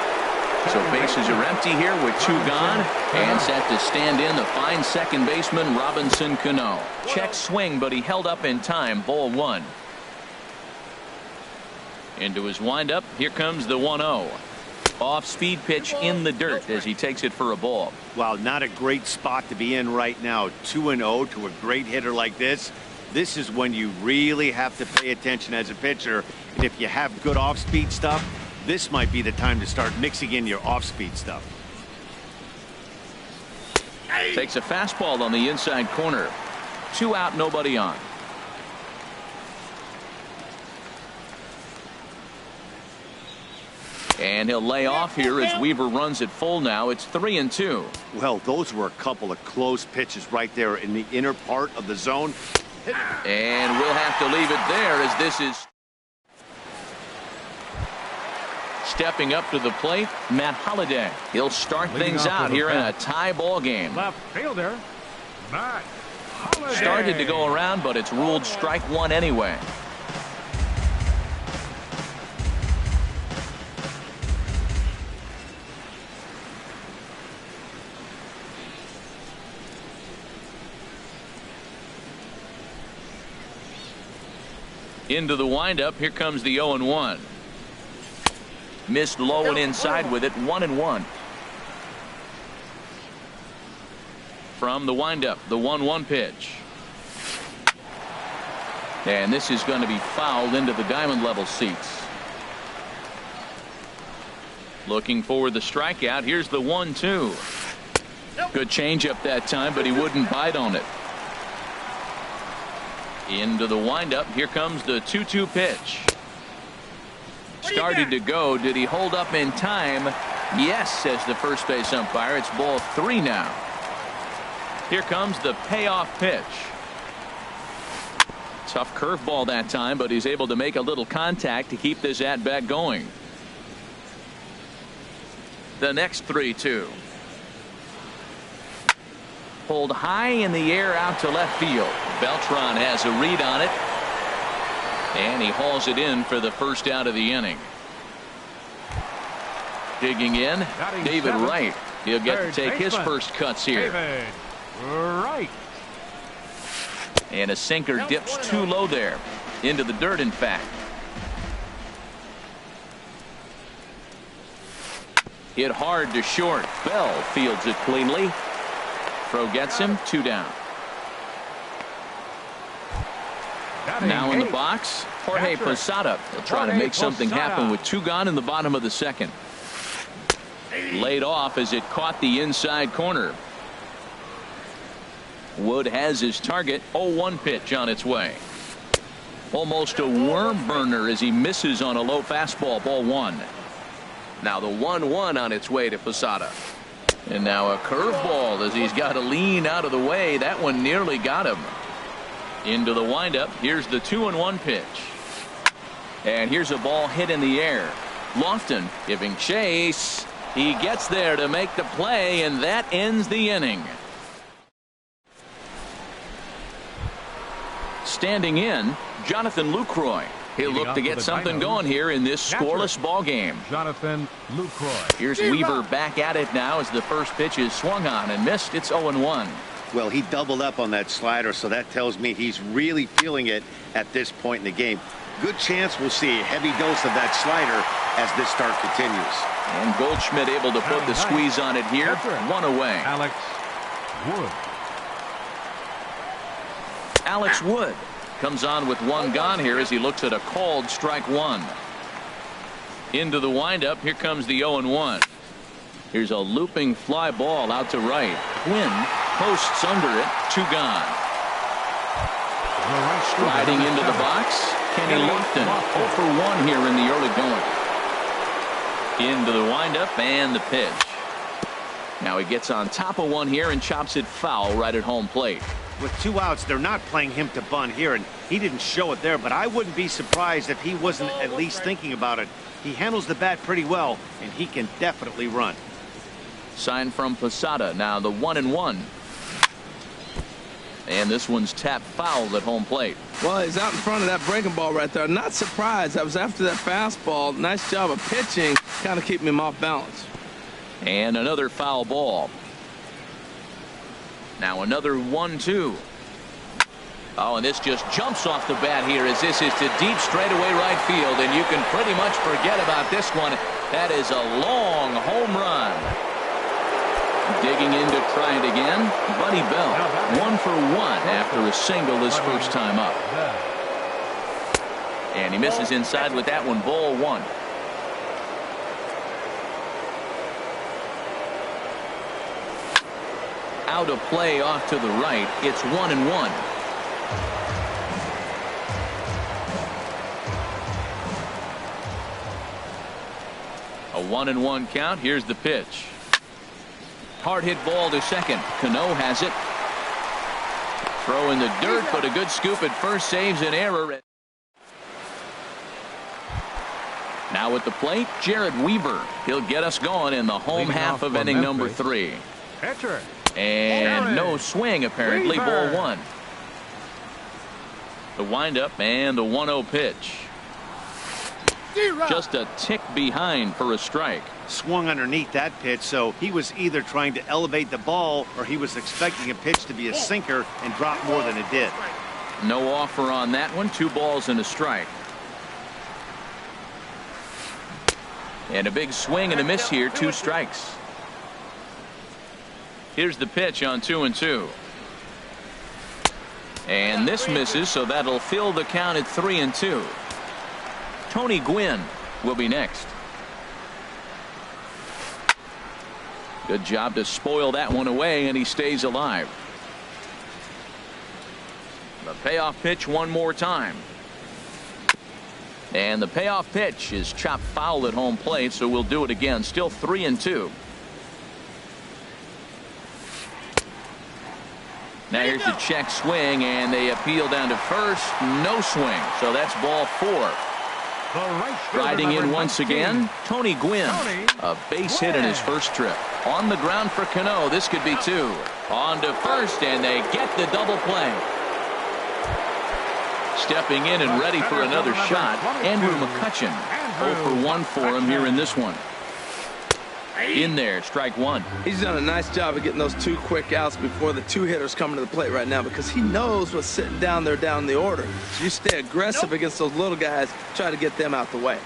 So bases are empty here with 2 gone, and set to stand in the fine second baseman Robinson Cano. Check swing, but he held up in time. Ball 1. Into his windup. Here comes the 1-0. Off speed pitch in the dirt as he takes it for a ball.
Well, not a great spot to be in right now. 2-0 to a great hitter like this. This is when you really have to pay attention as a pitcher. And if you have good off speed stuff, this might be the time to start mixing in your off speed stuff.
Takes a fastball on the inside corner. 2 out, nobody on. And he'll lay off here as Weaver runs it full now. It's 3-2.
Well, those were a couple of close pitches right there in the inner part of the zone.
And we'll have to leave it there as this is stepping up to the plate, Matt Holliday. He'll start things out here in a tie ball game.
Left fielder, Matt Holliday.
Started to go around, but it's ruled strike 1 anyway. Into the windup. Here comes the 0-1. Missed low and inside with it. 1-1. From the windup, the 1-1 pitch. And this is going to be fouled into the diamond level seats. Looking for the strikeout. Here's the 1-2. Good changeup that time, but he wouldn't bite on it. Into the windup. Here comes the 2-2 pitch. Started to go. Did he hold up in time? Yes, says the first base umpire. It's ball 3 now. Here comes the payoff pitch. Tough curveball that time, but he's able to make a little contact to keep this at bat going. The next 3-2. Pulled high in the air out to left field. Beltran has a read on it. And he hauls it in for the first out of the inning. Digging in, David Wright. He'll get to take his first cuts here.
David Wright.
And a sinker dips too low there. Into the dirt, in fact. Hit hard to short. Bell fields it cleanly. Throw gets him. 2 down. Now in the box, Jorge Posada. He'll try to make something happen with 2 gone in the bottom of the second. Laid off as it caught the inside corner. Wood has his target. 0-1 pitch on its way. Almost a worm burner as he misses on a low fastball. Ball 1. Now the 1-1 on its way to Posada. And now a curveball as he's got to lean out of the way. That one nearly got him. Into the windup. Here's the 2-1 pitch. And here's a ball hit in the air. Lofton giving chase. He gets there to make the play, and that ends the inning. Standing in, Jonathan Lucroy. He'll look to get something going here in this scoreless ball game.
Jonathan Lucroy.
Here's Weaver back at it now as the first pitch is swung on and missed. It's 0-1.
Well, he doubled up on that slider, so that tells me he's really feeling it at this point in the game. Good chance we'll see a heavy dose of that slider as this start continues.
And Goldschmidt able to put the squeeze on it here. One away. Alex Wood comes on with one gone here as he looks at a called strike one. Into the windup. Here comes the 0-1. Here's a looping fly ball out to right. Quinn posts under it. Two gone. Sliding into the box. Kenny Lofton 0 for 1 here in the early going. Into the windup and the pitch. Now he gets on top of one here and chops it foul right at home plate.
With 2 outs, they're not playing him to bunt here, and he didn't show it there, but I wouldn't be surprised if he wasn't at least thinking about it. He handles the bat pretty well, and he can definitely run.
Sign from Posada. Now the 1-1. And this one's tapped foul at home plate.
Well, he's out in front of that breaking ball right there. Not surprised. I was after that fastball. Nice job of pitching, kind of keeping him off balance.
And another foul ball. Now another 1-2. Oh, and this just jumps off the bat here as this is to deep straightaway right field, and you can pretty much forget about this one. That is a long home run. Digging in to try it again, Buddy Bell. 1 for 1 after a single his first time up. And he misses inside with that one. Ball 1. Out of play off to the right. It's 1-1. A 1-1 count. Here's the pitch. Hard hit ball to second. Cano has it. Throw in the dirt, but a good scoop at first saves an error. Now at the plate, Jared Weaver. He'll get us going in the home half of inning number 3.
Pitcher.
And no swing apparently. Ball 1. The windup and the 1-0 pitch. Just a tick behind for a strike.
Swung underneath that pitch, so he was either trying to elevate the ball or he was expecting a pitch to be a sinker and drop more than it did.
No offer on that one. 2 balls and a strike. And a big swing and a miss here. 2 strikes. Here's the pitch on 2-2. And this misses, so that'll fill the count at 3-2. Tony Gwynn will be next. Good job to spoil that one away, and he stays alive. The payoff pitch one more time. And the payoff pitch is chopped foul at home plate, so we'll do it again. Still 3-2. Now here's the check swing, and they appeal down to first. No swing, so that's ball 4. Riding in once again, Tony Gwynn. A base hit in his first trip. On the ground for Cano. This could be 2. On to first, and they get the double play. Stepping in and ready for another shot, Andrew McCutchen. 0 for 1 for him here in this one. In there, strike 1.
He's done a nice job of getting those 2 quick outs before the 2 hitters coming to the plate right now, because he knows what's sitting down there down the order. So you stay aggressive against those little guys, try to get them out the way.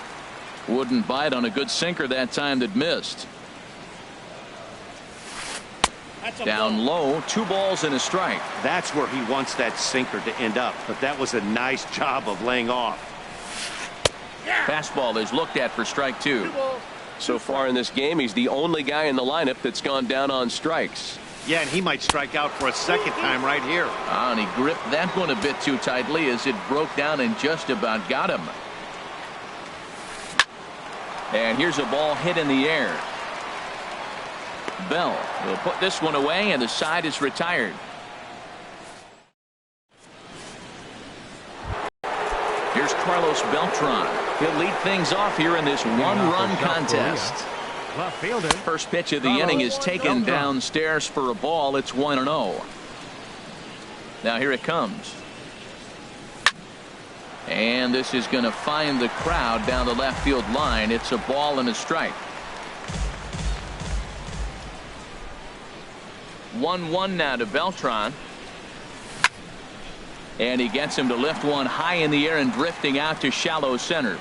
Wouldn't bite on a good sinker that time that missed. Down low, 2 balls and a strike.
That's where he wants that sinker to end up, but that was a nice job of laying off.
Fastball is looked at for strike 2.
So far in this game, he's the only guy in the lineup that's gone down on strikes.
Yeah, and he might strike out for a second time right here.
And he gripped that one a bit too tightly as it broke down and just about got him. And here's a ball hit in the air. Bell will put this one away, and the side is retired. Here's Carlos Beltran. He'll lead things off here in this one-run contest. First pitch of the inning is taken downstairs for a ball. It's 1-0. Now here it comes. And this is going to find the crowd down the left field line. It's a ball and a strike. 1-1 now to Beltran. And he gets him to lift one high in the air and drifting out to shallow center.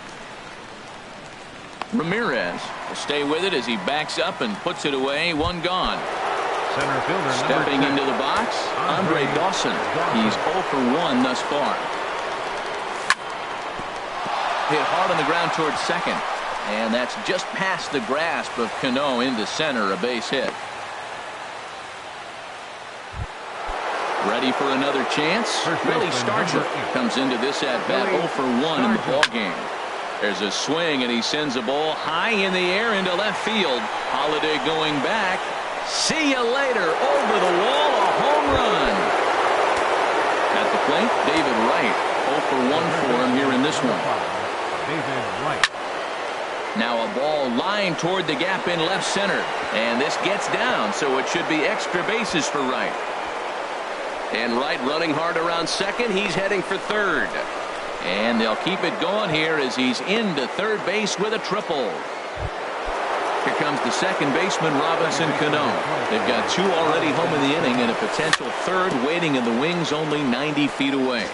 Ramirez will stay with it as he backs up and puts it away. One gone.
Center fielder
Stepping into the box, Andre Dawson. He's 0 for 1 thus far. Hit hard on the ground towards second. And that's just past the grasp of Cano into center, a base hit. Ready for another chance. Willie Stargell comes into this at bat 0 for 1 in the ball game. There's a swing and he sends a ball high in the air into left field. Holiday going back. See you later. Over the wall, a home run. At the plate, David Wright. 0 for 1 for him here in this one.
David Wright.
Now a ball lined toward the gap in left center. And this gets down, so it should be extra bases for Wright.
And Wright running hard around second. He's heading for third.
And they'll keep it going here as he's into third base with a triple. Here comes the second baseman, Robinson Cano. They've got 2 already home in the inning and a potential third waiting in the wings only 90 feet away.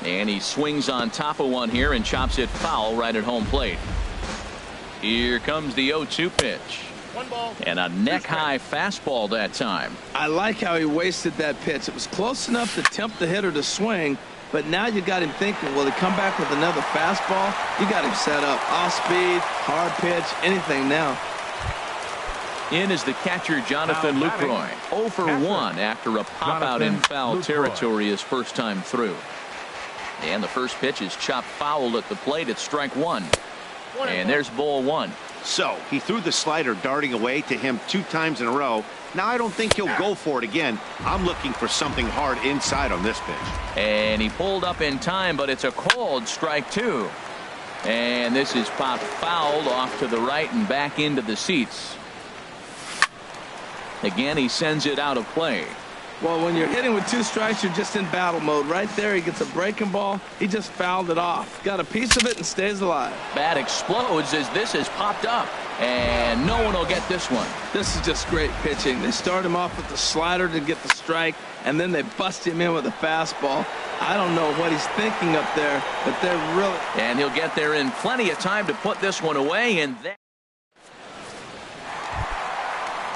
And he swings on top of one here and chops it foul right at home plate. Here comes the 0-2 pitch. And a neck-high fastball that time.
I like how he wasted that pitch. It was close enough to tempt the hitter to swing, but now you got him thinking, will he come back with another fastball? You got him set up. Off speed, hard pitch, anything now.
In is the catcher, Jonathan Lucroy. 0 for 1 after a pop-out in foul territory his first time through. And the first pitch is chopped foul at the plate. It's strike 1. And there's ball 1.
So he threw the slider darting away to him 2 times in a row. Now I don't think he'll go for it again. I'm looking for something hard inside on this pitch.
And he pulled up in time, but it's a called strike 2. And this is popped fouled off to the right and back into the seats. Again, he sends it out of play.
Well, when you're hitting with 2 strikes, you're just in battle mode. Right there, he gets a breaking ball. He just fouled it off. Got a piece of it and stays alive.
Bat explodes as this has popped up. And no one will get this one.
This is just great pitching. They start him off with the slider to get the strike, and then they bust him in with a fastball. I don't know what he's thinking up there, but they're really...
And he'll get there in plenty of time to put this one away, and then...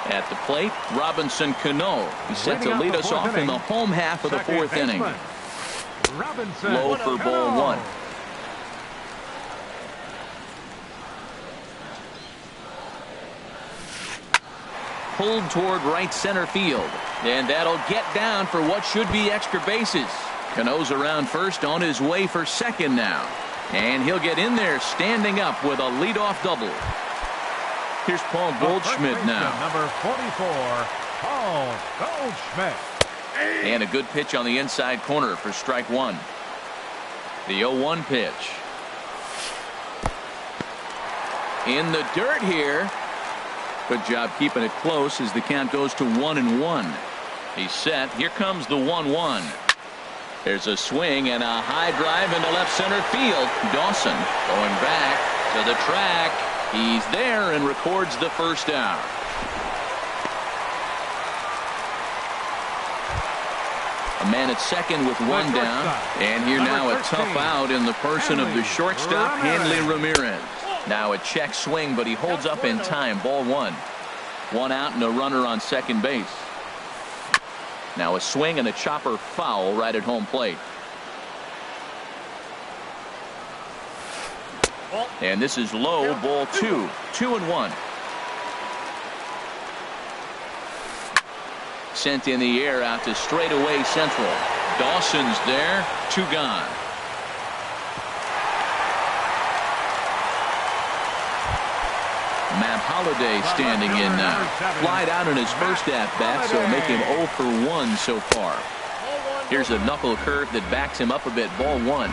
At the plate, Robinson Cano. He's set to lead us off in the home half of the 4th inning. Low for ball 1. Pulled toward right center field. And that'll get down for what should be extra bases. Cano's around first, on his way for second now. And he'll get in there standing up with a leadoff double. Here's Paul Goldschmidt now.
Number 44, Paul Goldschmidt.
And a good pitch on the inside corner for strike 1. The 0-1 pitch. In the dirt here. Good job keeping it close as the count goes to 1-1. He's set. Here comes the 1-1. There's a swing and a high drive into left center field. Dawson going back to the track. He's there and records the first out. A man at second with 1 down. And here now a tough out in the person of the shortstop, Hanley Ramirez. Now a check swing, but he holds up in time. Ball 1. 1 out and a runner on second base. Now a swing and a chopper foul right at home plate. And this is low, ball 2. 2-1. Sent in the air out to straightaway central. Dawson's there. 2 gone. Matt Holliday standing in now. Flied out in his first at-bat, so make him 0 for 1 so far. Here's a knuckle curve that backs him up a bit. Ball 1.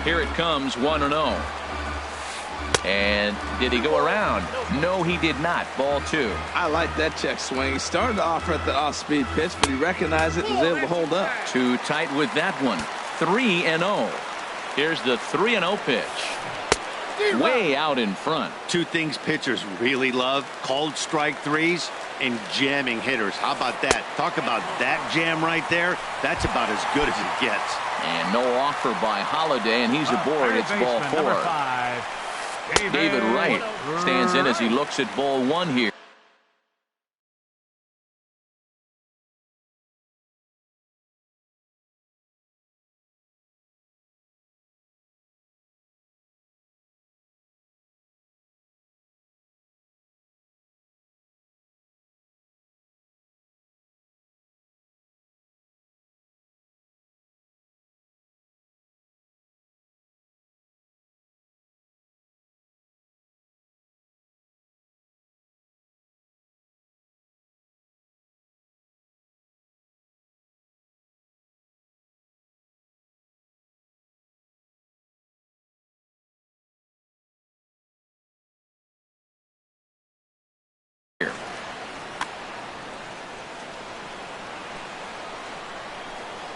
Here it comes, 1-0. And did he go around? No, he did not. Ball 2.
I like that check swing. He started off at the off-speed pitch, but he recognized it and was able to hold up.
Too tight with that one. 3-0. Here's the 3-0 pitch. Way out in front.
Two things pitchers really love: called strike threes and jamming hitters. How about that? Talk about that jam right there. That's about as good as it gets.
And no offer by Holiday, and he's aboard. It's ball 4. David Wright stands in as he looks at ball 1 here.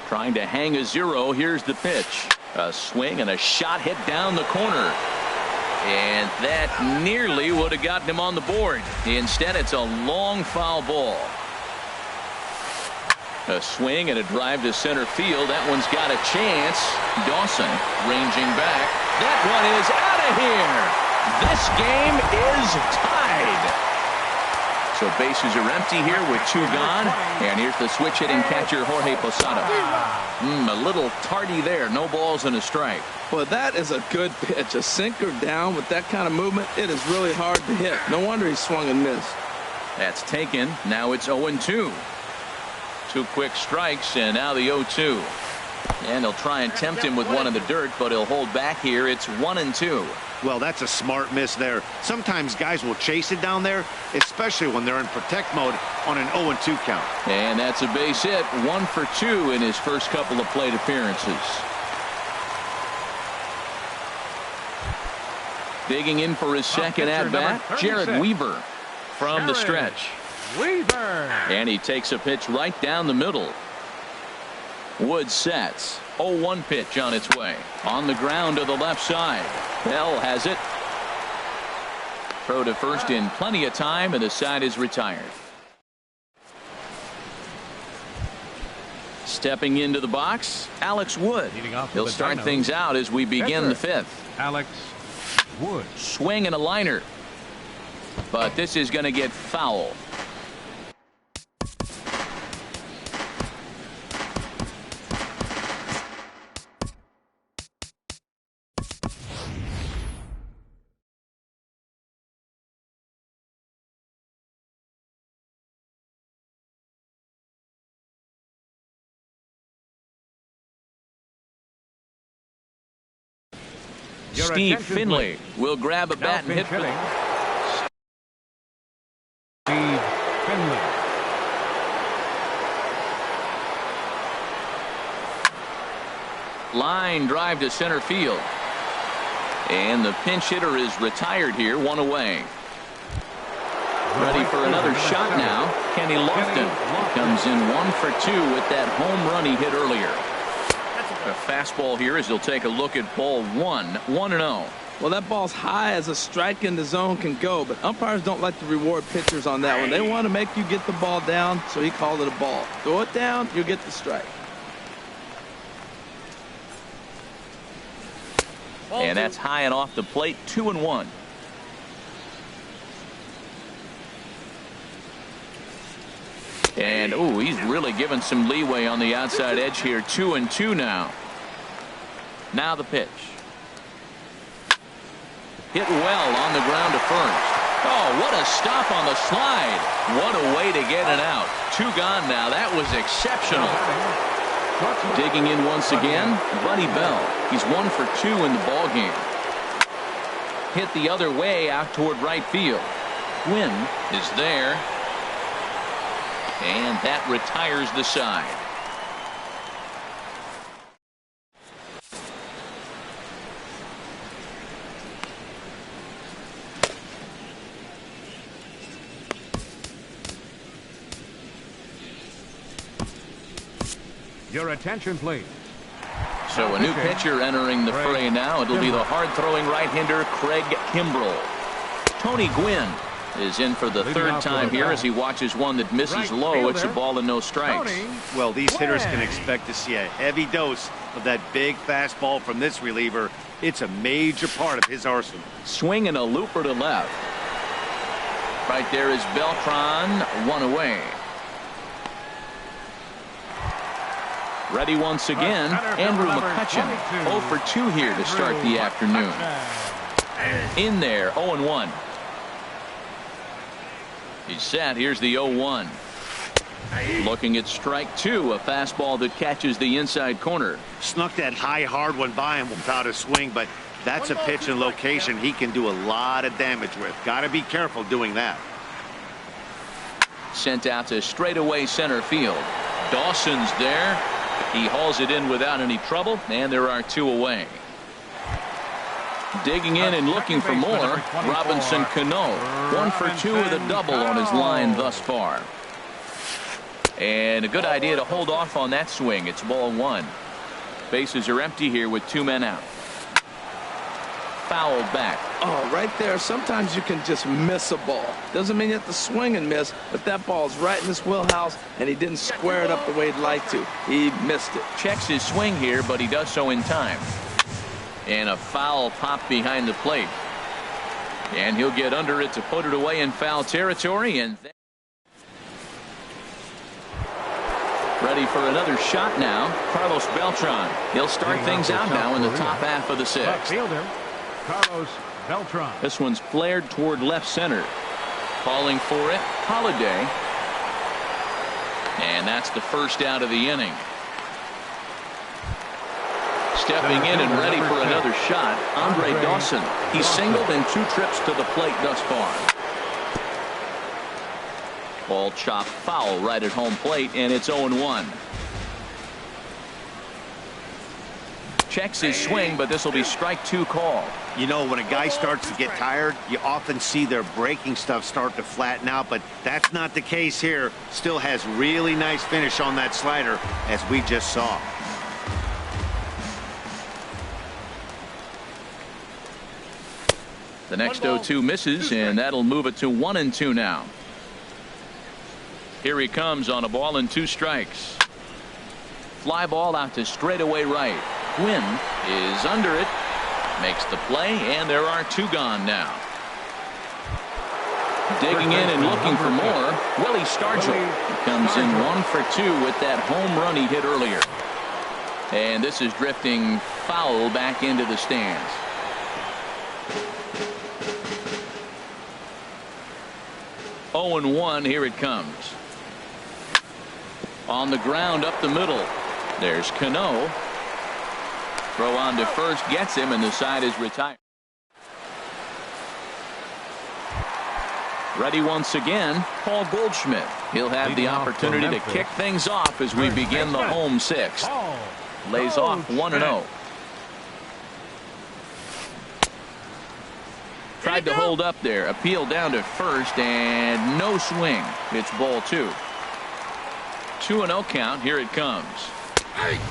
Trying to hang a 0. Here's the pitch. A swing and a shot hit down the corner. And that nearly would have gotten him on the board. Instead, it's a long foul ball. A swing and a drive to center field. That one's got a chance. Dawson ranging back. That one is out of here. This game is tied. So bases are empty here with 2 gone. And here's the switch hitting catcher Jorge Posada. A little tardy there. No balls and a strike.
Well, that is a good pitch. A sinker down with that kind of movement. It is really hard to hit. No wonder he swung and missed.
That's taken. Now it's 0-2. 2 quick strikes, and now the 0-2. And they'll try and tempt him with one in the dirt, but he'll hold back here. It's 1-2.
Well, that's a smart miss there. Sometimes guys will chase it down there, especially when they're in protect mode on an 0-2 count.
And that's a base hit. 1 for 2 in his first couple of plate appearances. Digging in for his second at-bat, Jared Weaver from the stretch.
Weaver.
And he takes a pitch right down the middle. Wood sets. 0-1 pitch on its way. On the ground to the left side. Bell has it. Throw to first in plenty of time, and the side is retired. Stepping into the box, Alex Wood. He'll start things out as we begin the 5th.
Alex Wood.
Swing and a liner. But this is going to get foul. Steve Finley will grab a bat and hit for
Steve Finley.
line drive to center field. And the pinch hitter is retired here, 1 away. Ready for another shot now. Kenny Lofton comes in 1 for 2 with that home run he hit earlier. A fastball here as he'll take a look at ball 1. 1-0.
Well, that ball's high as a strike in the zone can go, but umpires don't like to reward pitchers on that one. They want to make you get the ball down, so he called it a ball. Throw it down, you'll get the strike.
And that's high and off the plate. 2-1. And ooh, he's really given some leeway on the outside edge here. 2-2 now. Now the pitch. Hit well on the ground to first. Oh, what a stop on the slide. What a way to get it out. 2 gone now. That was exceptional. Digging in once again, Buddy Bell. He's 1 for 2 in the ball game. Hit the other way out toward right field. Quinn is there. And that retires the side.
Your attention, please.
So a new pitcher entering the fray now. It'll be the hard-throwing right-hander Craig Kimbrell. Tony Gwynn is in for the third time here as he watches one that misses low. It's a ball and no strikes.
Well, these hitters can expect to see a heavy dose of that big fastball from this reliever. It's a major part of his arsenal.
Swing and a looper to left. Right there is Beltran, one away. Ready once again, Andrew McCutchen, 0 for 2 here to start the afternoon. In there, 0-1. He's set. Here's the 0-1. Looking at strike 2, a fastball that catches the inside corner.
Snuck that high hard one by him without a swing, but that's a pitch and location he can do a lot of damage with. Got to be careful doing that.
Sent out to straightaway center field. Dawson's there. He hauls it in without any trouble, and there are 2 away. Digging in and looking for more, Robinson Cano. 1 for 2 with a double on his line thus far. And a good idea to hold off on that swing. It's ball 1. Bases are empty here with 2 men out. Fouled back.
Oh, right there. Sometimes you can just miss a ball. Doesn't mean you have to swing and miss, but that ball's right in his wheelhouse, and he didn't square it up the way he'd like to. He missed it.
Checks his swing here, but he does so in time. And a foul pop behind the plate. And he'll get under it to put it away in foul territory. And ready for another shot now, Carlos Beltran. He'll start things out now in the top half of the 6th.
Fielder, Carlos Beltran.
This one's flared toward left center. Calling for it, Holiday. And that's the first out of the inning. Stepping in and ready for another shot, Andre Dawson. He's singled in 2 trips to the plate thus far. Ball chopped foul right at home plate, and it's 0-1. Checks his swing, but this will be strike 2 call.
You know, when a guy starts to get tired, you often see their breaking stuff start to flatten out, but that's not the case here. Still has really nice finish on that slider, as we just saw.
The next 0-2 misses, and that'll move it to 1-2 now. Here he comes on a ball and 2 strikes. Fly ball out to straightaway right. Gwynn is under it. Makes the play, and there are 2 gone now. Digging in and looking for more, Willie Stargell. He comes in 1 for 2 with that home run he hit earlier. And this is drifting foul back into the stands. Oh and 1, here it comes. On the ground up the middle. There's Cano. Throw on to first, gets him, and the side is retired. Ready once again, Paul Goldschmidt. He'll have the opportunity to kick things off as we begin the home 6th. Lays off 1-0. Tried to hold up there. Appeal down to first, and no swing. It's ball 2. 2-0 count. Here it comes.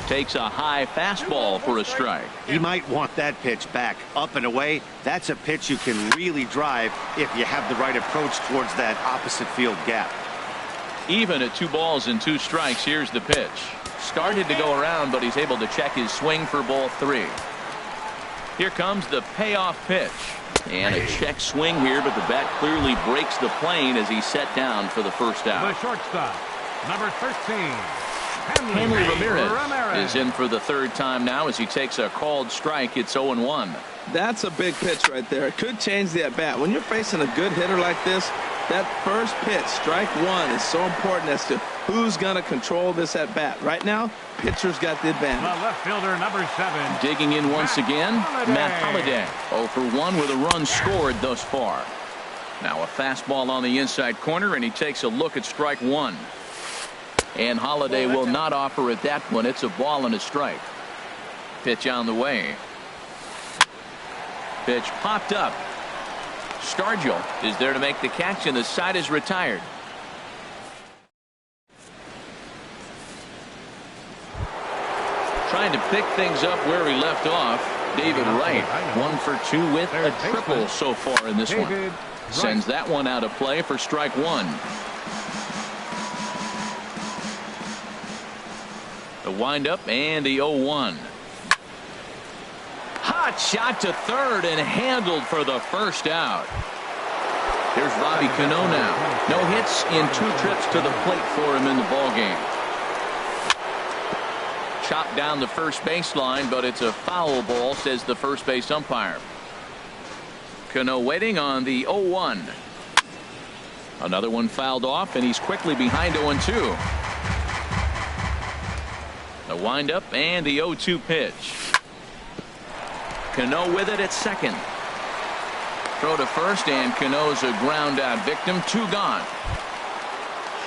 Takes a high fastball for a strike.
He might want that pitch back up and away. That's a pitch you can really drive if you have the right approach towards that opposite field gap.
Even at 2 balls and 2 strikes. Here's the pitch. Started to go around, but he's able to check his swing for ball 3. Here comes the payoff pitch. And a check swing here, but the bat clearly breaks the plane as he's set down for the first out.
The shortstop, number 13,
Hanley Ramirez is in for the 3rd time now as he takes a called strike. It's 0-1.
That's a big pitch right there. It could change the at-bat. When you're facing a good hitter like this, that first pitch, strike 1, is so important as to who's going to control this at-bat. Right now, pitcher's got the advantage.
The left fielder, number 7.
Digging in once again, Matt Holliday. 0 for 1 with a run scored thus far. Now a fastball on the inside corner, and he takes a look at strike 1. And Holliday will not offer at that one. It's a ball and a strike. Pitch on the way. Pitch popped up. Stargell is there to make the catch, and the side is retired. Trying to pick things up where he left off. David Wright, 1 for 2 with a triple so far in this one. Sends that one out of play for strike one. The windup and the 0-1. Hot shot to third and handled for the first out. Here's Robbie Cano now. No hits in 2 trips to the plate for him in the ballgame. Chopped down the first baseline, but it's a foul ball, says the first base umpire. Cano waiting on the 0-1. Another one fouled off, and he's quickly behind 0-2. The windup and the 0-2 pitch. Cano with it at second. Throw to first, and Cano's a ground out victim. 2 gone.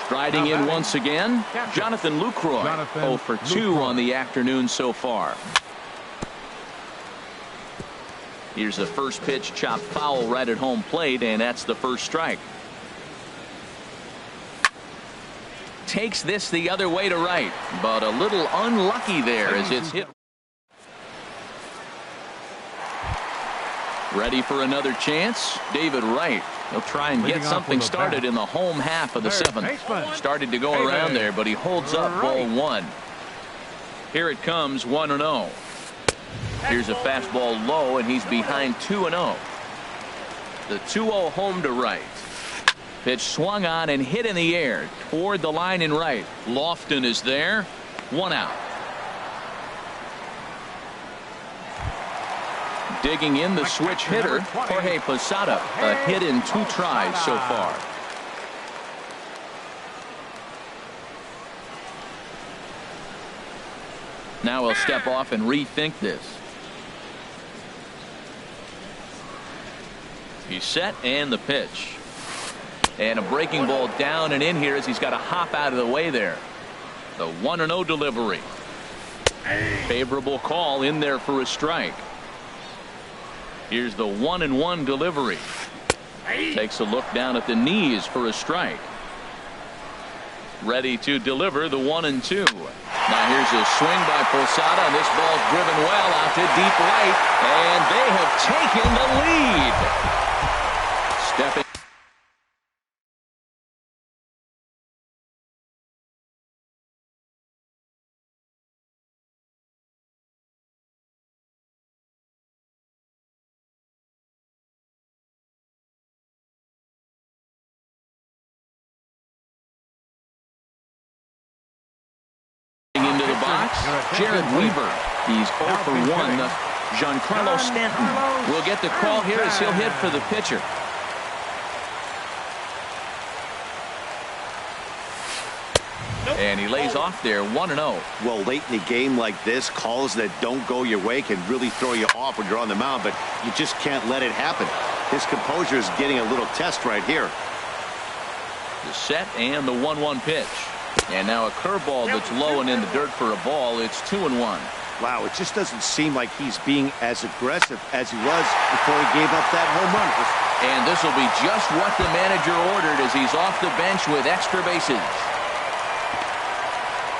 Striding in once again, Jonathan Lucroy. 0 for 2 on the afternoon so far. Here's the first pitch, chopped foul right at home plate, and that's the first strike. Takes this the other way to right, but a little unlucky there as it's hit. Ready for another chance. David Wright. He'll try and get something started in the home half of the 7th. Started to go around there, but he holds up ball 1. Here it comes, 1-0. Here's a fastball low, and he's behind 2-0. The 2-0 home to right. Pitch swung on and hit in the air toward the line in right. Lofton is there. 1 out. Digging in the switch hitter, Jorge Posada. A hit in 2 tries so far. Now he'll step off and rethink this. He's set, and the pitch. And a breaking ball down and in here as he's got to hop out of the way there. The 1-0 delivery. Favorable call in there for a strike. Here's the 1-1 delivery. Takes a look down at the knees for a strike. Ready to deliver the 1-2. Now here's a swing by Posada, and this ball's driven well out to deep right, and they have taken the lead. Stepping. Into the box, Jared Weaver. He's 0 for 1. Giancarlo Stanton will get the call here as he'll hit for the pitcher. And he lays off there, 1-0.
Well, late in the game like this, calls that don't go your way can really throw you off when you're on the mound, but you just can't let it happen. His composure is getting a little test right here.
The set and the 1-1 pitch. And now a curveball that's low and in the dirt for a ball. It's 2-1.
Wow, it just doesn't seem like he's being as aggressive as he was before he gave up that home run.
And this will be just what the manager ordered as he's off the bench with extra bases.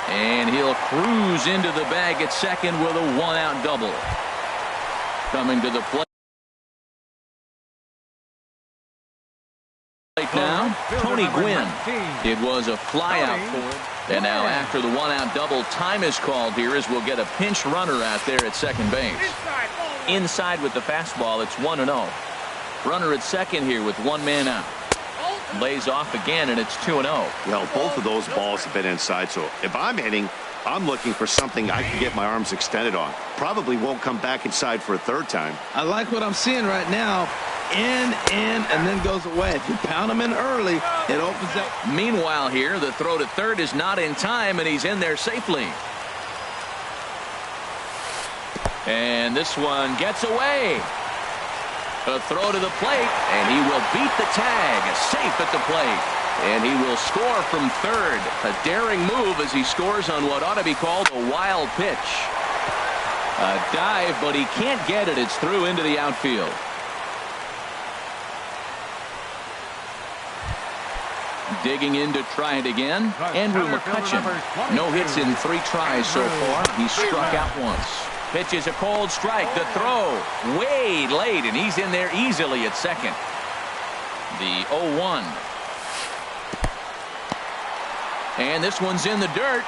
And he'll cruise into the bag at second with a 1-out double. Coming to the plate now, Tony Gwynn. It was a flyout for him. And now after the 1-out double, time is called here as we'll get a pinch runner out there at second base. Inside with the fastball, it's 1-0. Runner at second here with 1 man out. Lays off again, and it's 2-0.
Well, both of those balls have been inside, so if I'm hitting, I'm looking for something I can get my arms extended on. Probably won't come back inside for a third time.
I like what I'm seeing right now. In, and then goes away. If you pound him in early, it opens up.
Meanwhile here, the throw to third is not in time, and he's in there safely. And this one gets away. A throw to the plate, and he will beat the tag. Safe at the plate. And he will score from third. A daring move as he scores on what ought to be called a wild pitch. A dive, but he can't get it. It's through into the outfield. Digging in to try it again. Andrew McCutcheon. No hits in 3 tries so far. He struck out once. Pitches a cold strike. The throw way late, and he's in there easily at second. The 0-1. And this one's in the dirt.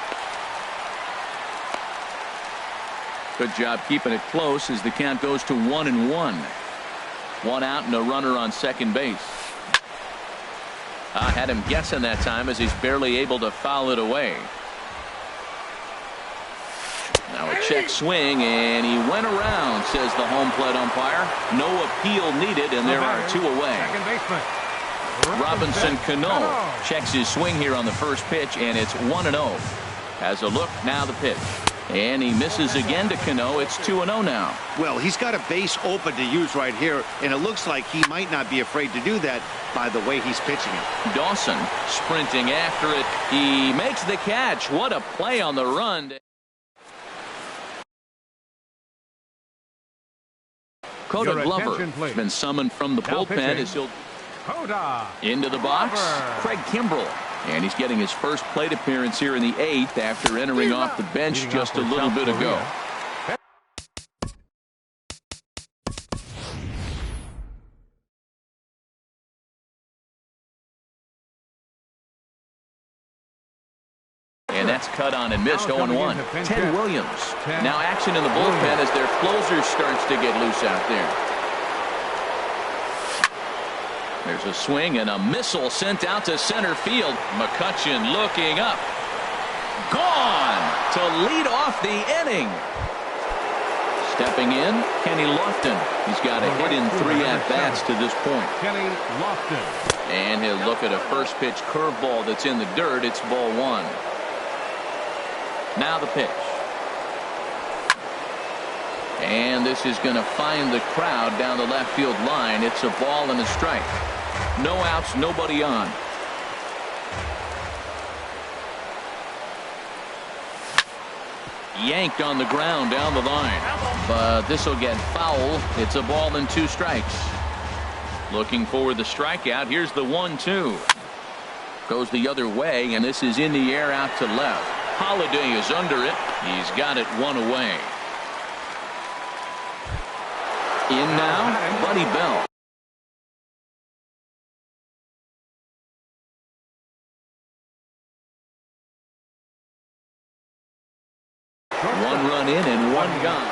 Good job keeping it close as the count goes to 1-1. 1 out and a runner on second base. I had him guessing that time as he's barely able to foul it away. Now a check swing, and he went around, says the home plate umpire. No appeal needed, and there are 2 away.
Second baseman
Robinson Cano checks his swing here on the first pitch, and it's 1-0. Has a look, now the pitch. And he misses again to Cano. It's 2-0 now.
Well, he's got a base open to use right here, and it looks like he might not be afraid to do that by the way he's pitching it.
Dawson sprinting after it. He makes the catch. What a play on the run. Coda Glover has been summoned from the bullpen as he'll into the box. Craig Kimbrell. And he's getting his first plate appearance here in the 8th after entering off the bench just a little bit ago. And that's cut on and missed. 0-1. Ted Williams. Now action in the bullpen as their closer starts to get loose out there. There's a swing and a missile sent out to center field. McCutcheon looking up. Gone to lead off the inning. Stepping in, Kenny Lofton. He's got a hit in 3 at-bats to this point.
Kenny Lofton.
And he'll look at a first pitch curveball that's in the dirt. It's ball 1. Now the pitch. And this is going to find the crowd down the left field line. It's a ball and a strike. No outs, nobody on. Yanked on the ground down the line. But this will get foul. It's a ball and 2 strikes. Looking for the strikeout. Here's the 1-2. Goes the other way, and this is in the air out to left. Holiday is under it. He's got it 1 away. In now, Buddy Bell. One run in and 1 gone.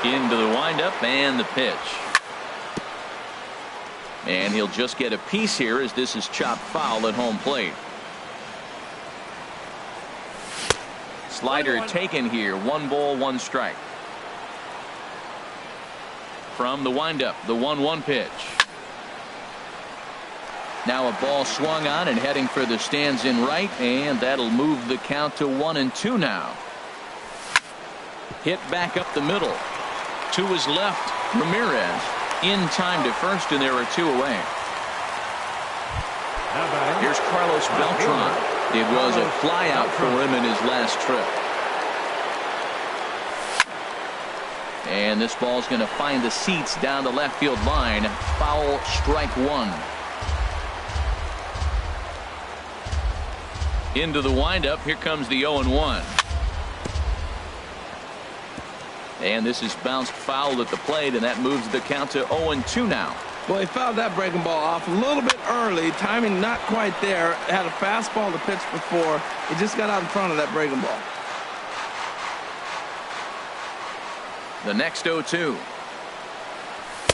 Into the windup and the pitch. And he'll just get a piece here as this is chopped foul at home plate. Slider taken here. 1 ball, 1 strike. From the windup, the 1-1 pitch. Now a ball swung on and heading for the stands in right, and that'll move the count to 1-2 now. Hit back up the middle. To his left, Ramirez in time to first, and there are 2 away. Here's Carlos Beltran. It was a fly out for him in his last trip. And this ball's going to find the seats down the left field line. Foul, strike 1. Into the windup. Here comes the 0-1. And this is bounced foul at the plate, and that moves the count to 0-2 now.
Well, he fouled that breaking ball off a little bit early. Timing not quite there. Had a fastball to pitch before. He just got out in front of that breaking ball.
The next 0-2.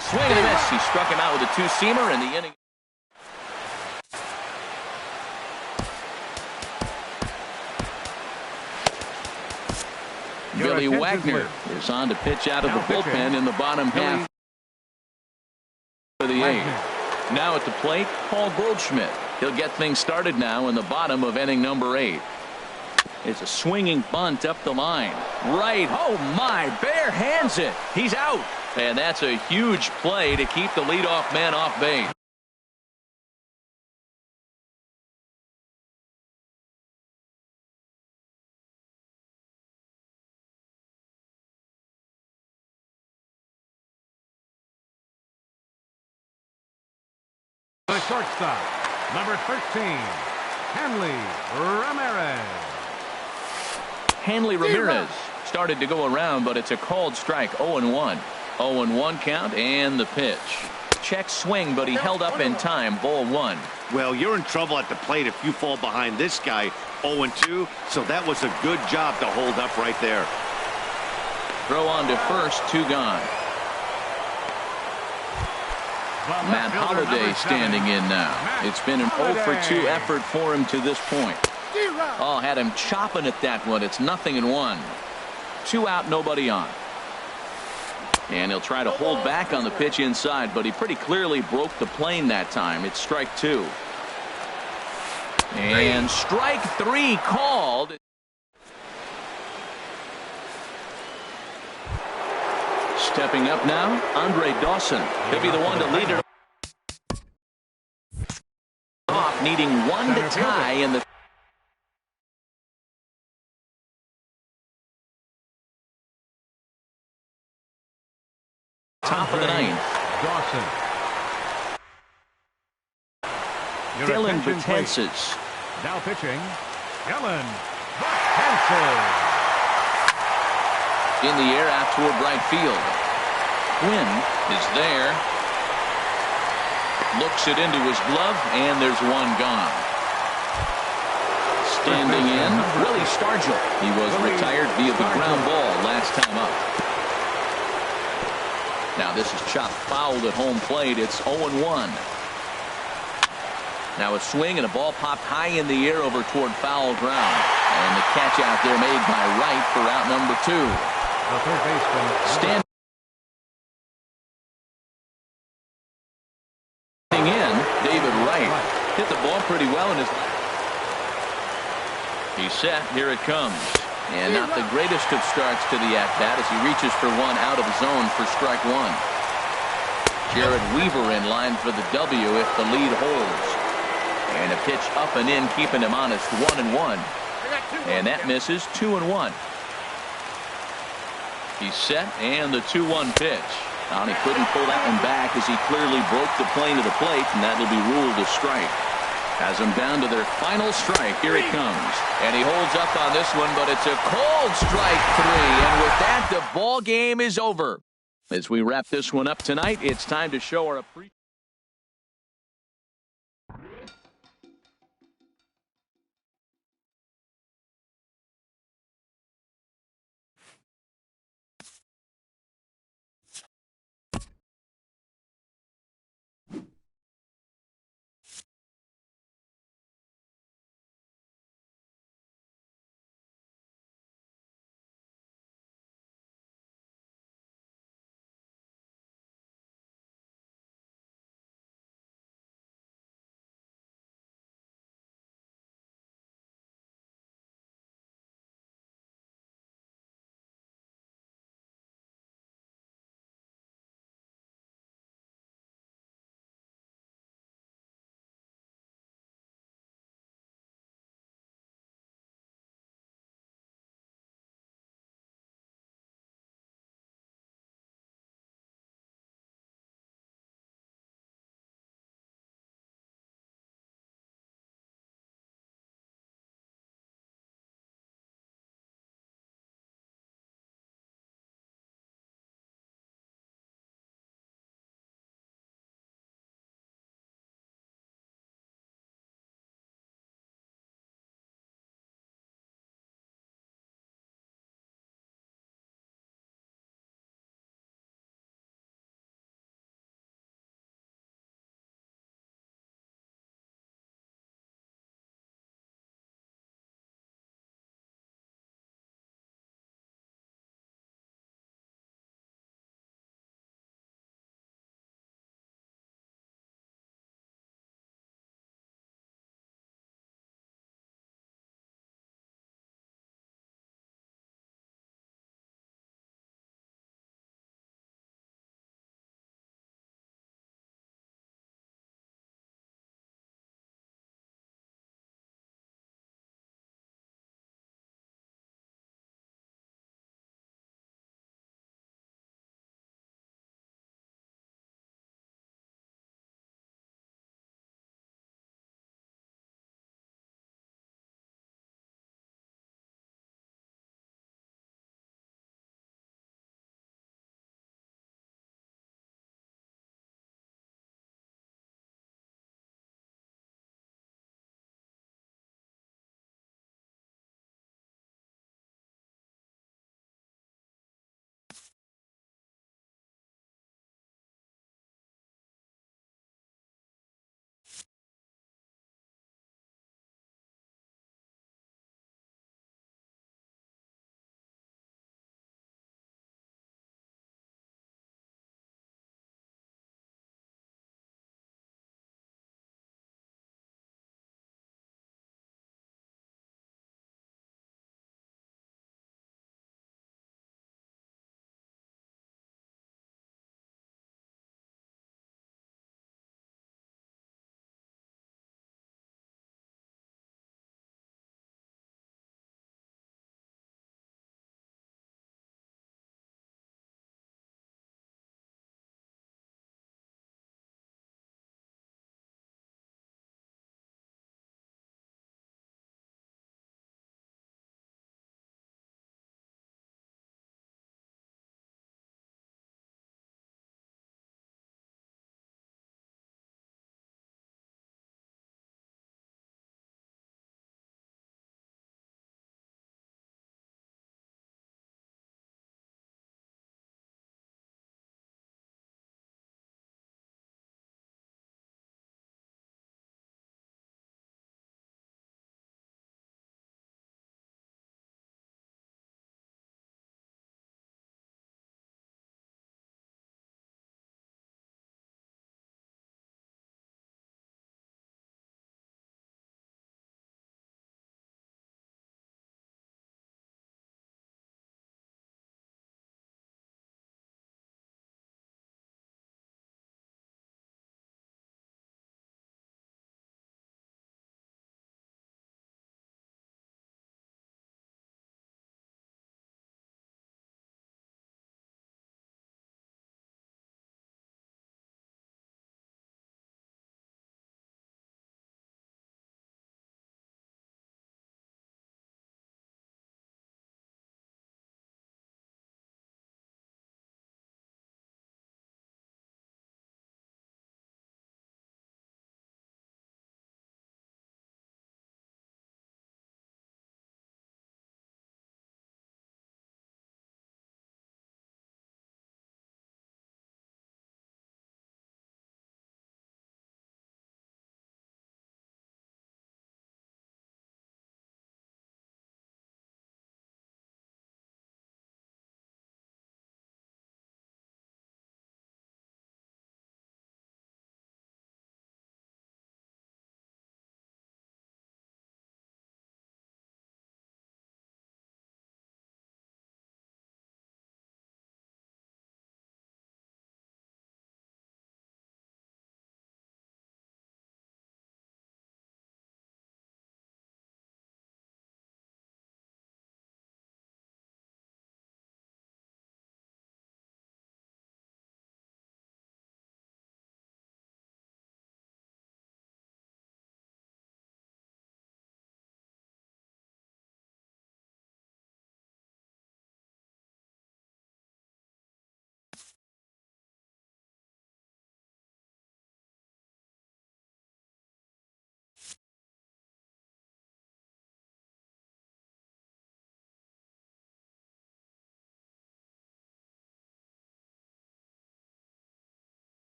Swing and a miss. He struck him out with a 2-seamer in the inning. Billy Wagner is on to pitch out of the bullpen in the bottom half of the 8th. Now at the plate, Paul Goldschmidt. He'll get things started now in the bottom of inning number 8. It's a swinging bunt up the line. Right. Oh, my. Bare hands it. He's out. And that's a huge play to keep the leadoff man off base.
The shortstop, number 13, Hanley Ramirez.
Hanley Ramirez started to go around, but it's a called strike. 0-1. 0-1 count, and the pitch. Check swing, but he held up in time. Ball 1.
Well, you're in trouble at the plate if you fall behind this guy. 0-2, so that was a good job to hold up right there.
Throw on to first, 2 gone. Matt Holliday standing in now. It's been an 0-for-2 effort for him to this point. Oh, had him chopping at that one. It's 0-1. 2 out, nobody on. And he'll try to hold back on the pitch inside, but he pretty clearly broke the plane that time. It's strike 2. And strike 3 called. Stepping up now, Andre Dawson. He'll be the one to lead it off, needing 1 to tie in the top of the 9th.
Dawson.
Dylan Betances.
Now pitching, Dylan Betances.
In the air out toward right field. Quinn is there. Looks it into his glove, and there's 1 gone. Standing in, Willie Stargell. He was retired via the ground ball last time up. Now this is chopped fouled at home plate. It's 0-1. Now a swing and a ball popped high in the air over toward foul ground. And the catch out there made by Wright for out number 2.
The third baseman.
Standing in, David Wright hit the ball pretty well in his. He's set. Here it comes. And not the greatest of starts to the at-bat as he reaches for 1 out of zone for strike 1. Jared Weaver in line for the W if the lead holds. And a pitch up and in, keeping him honest. 1-1. And that misses. 2-1. He's set, and the 2-1 pitch. And he couldn't pull that one back as he clearly broke the plane of the plate, and that'll be ruled a strike. Has them down to their final strike. Here it comes. And he holds up on this one, but it's a cold strike 3. And with that, the ball game is over. As we wrap this one up tonight, it's time to show our appreciation.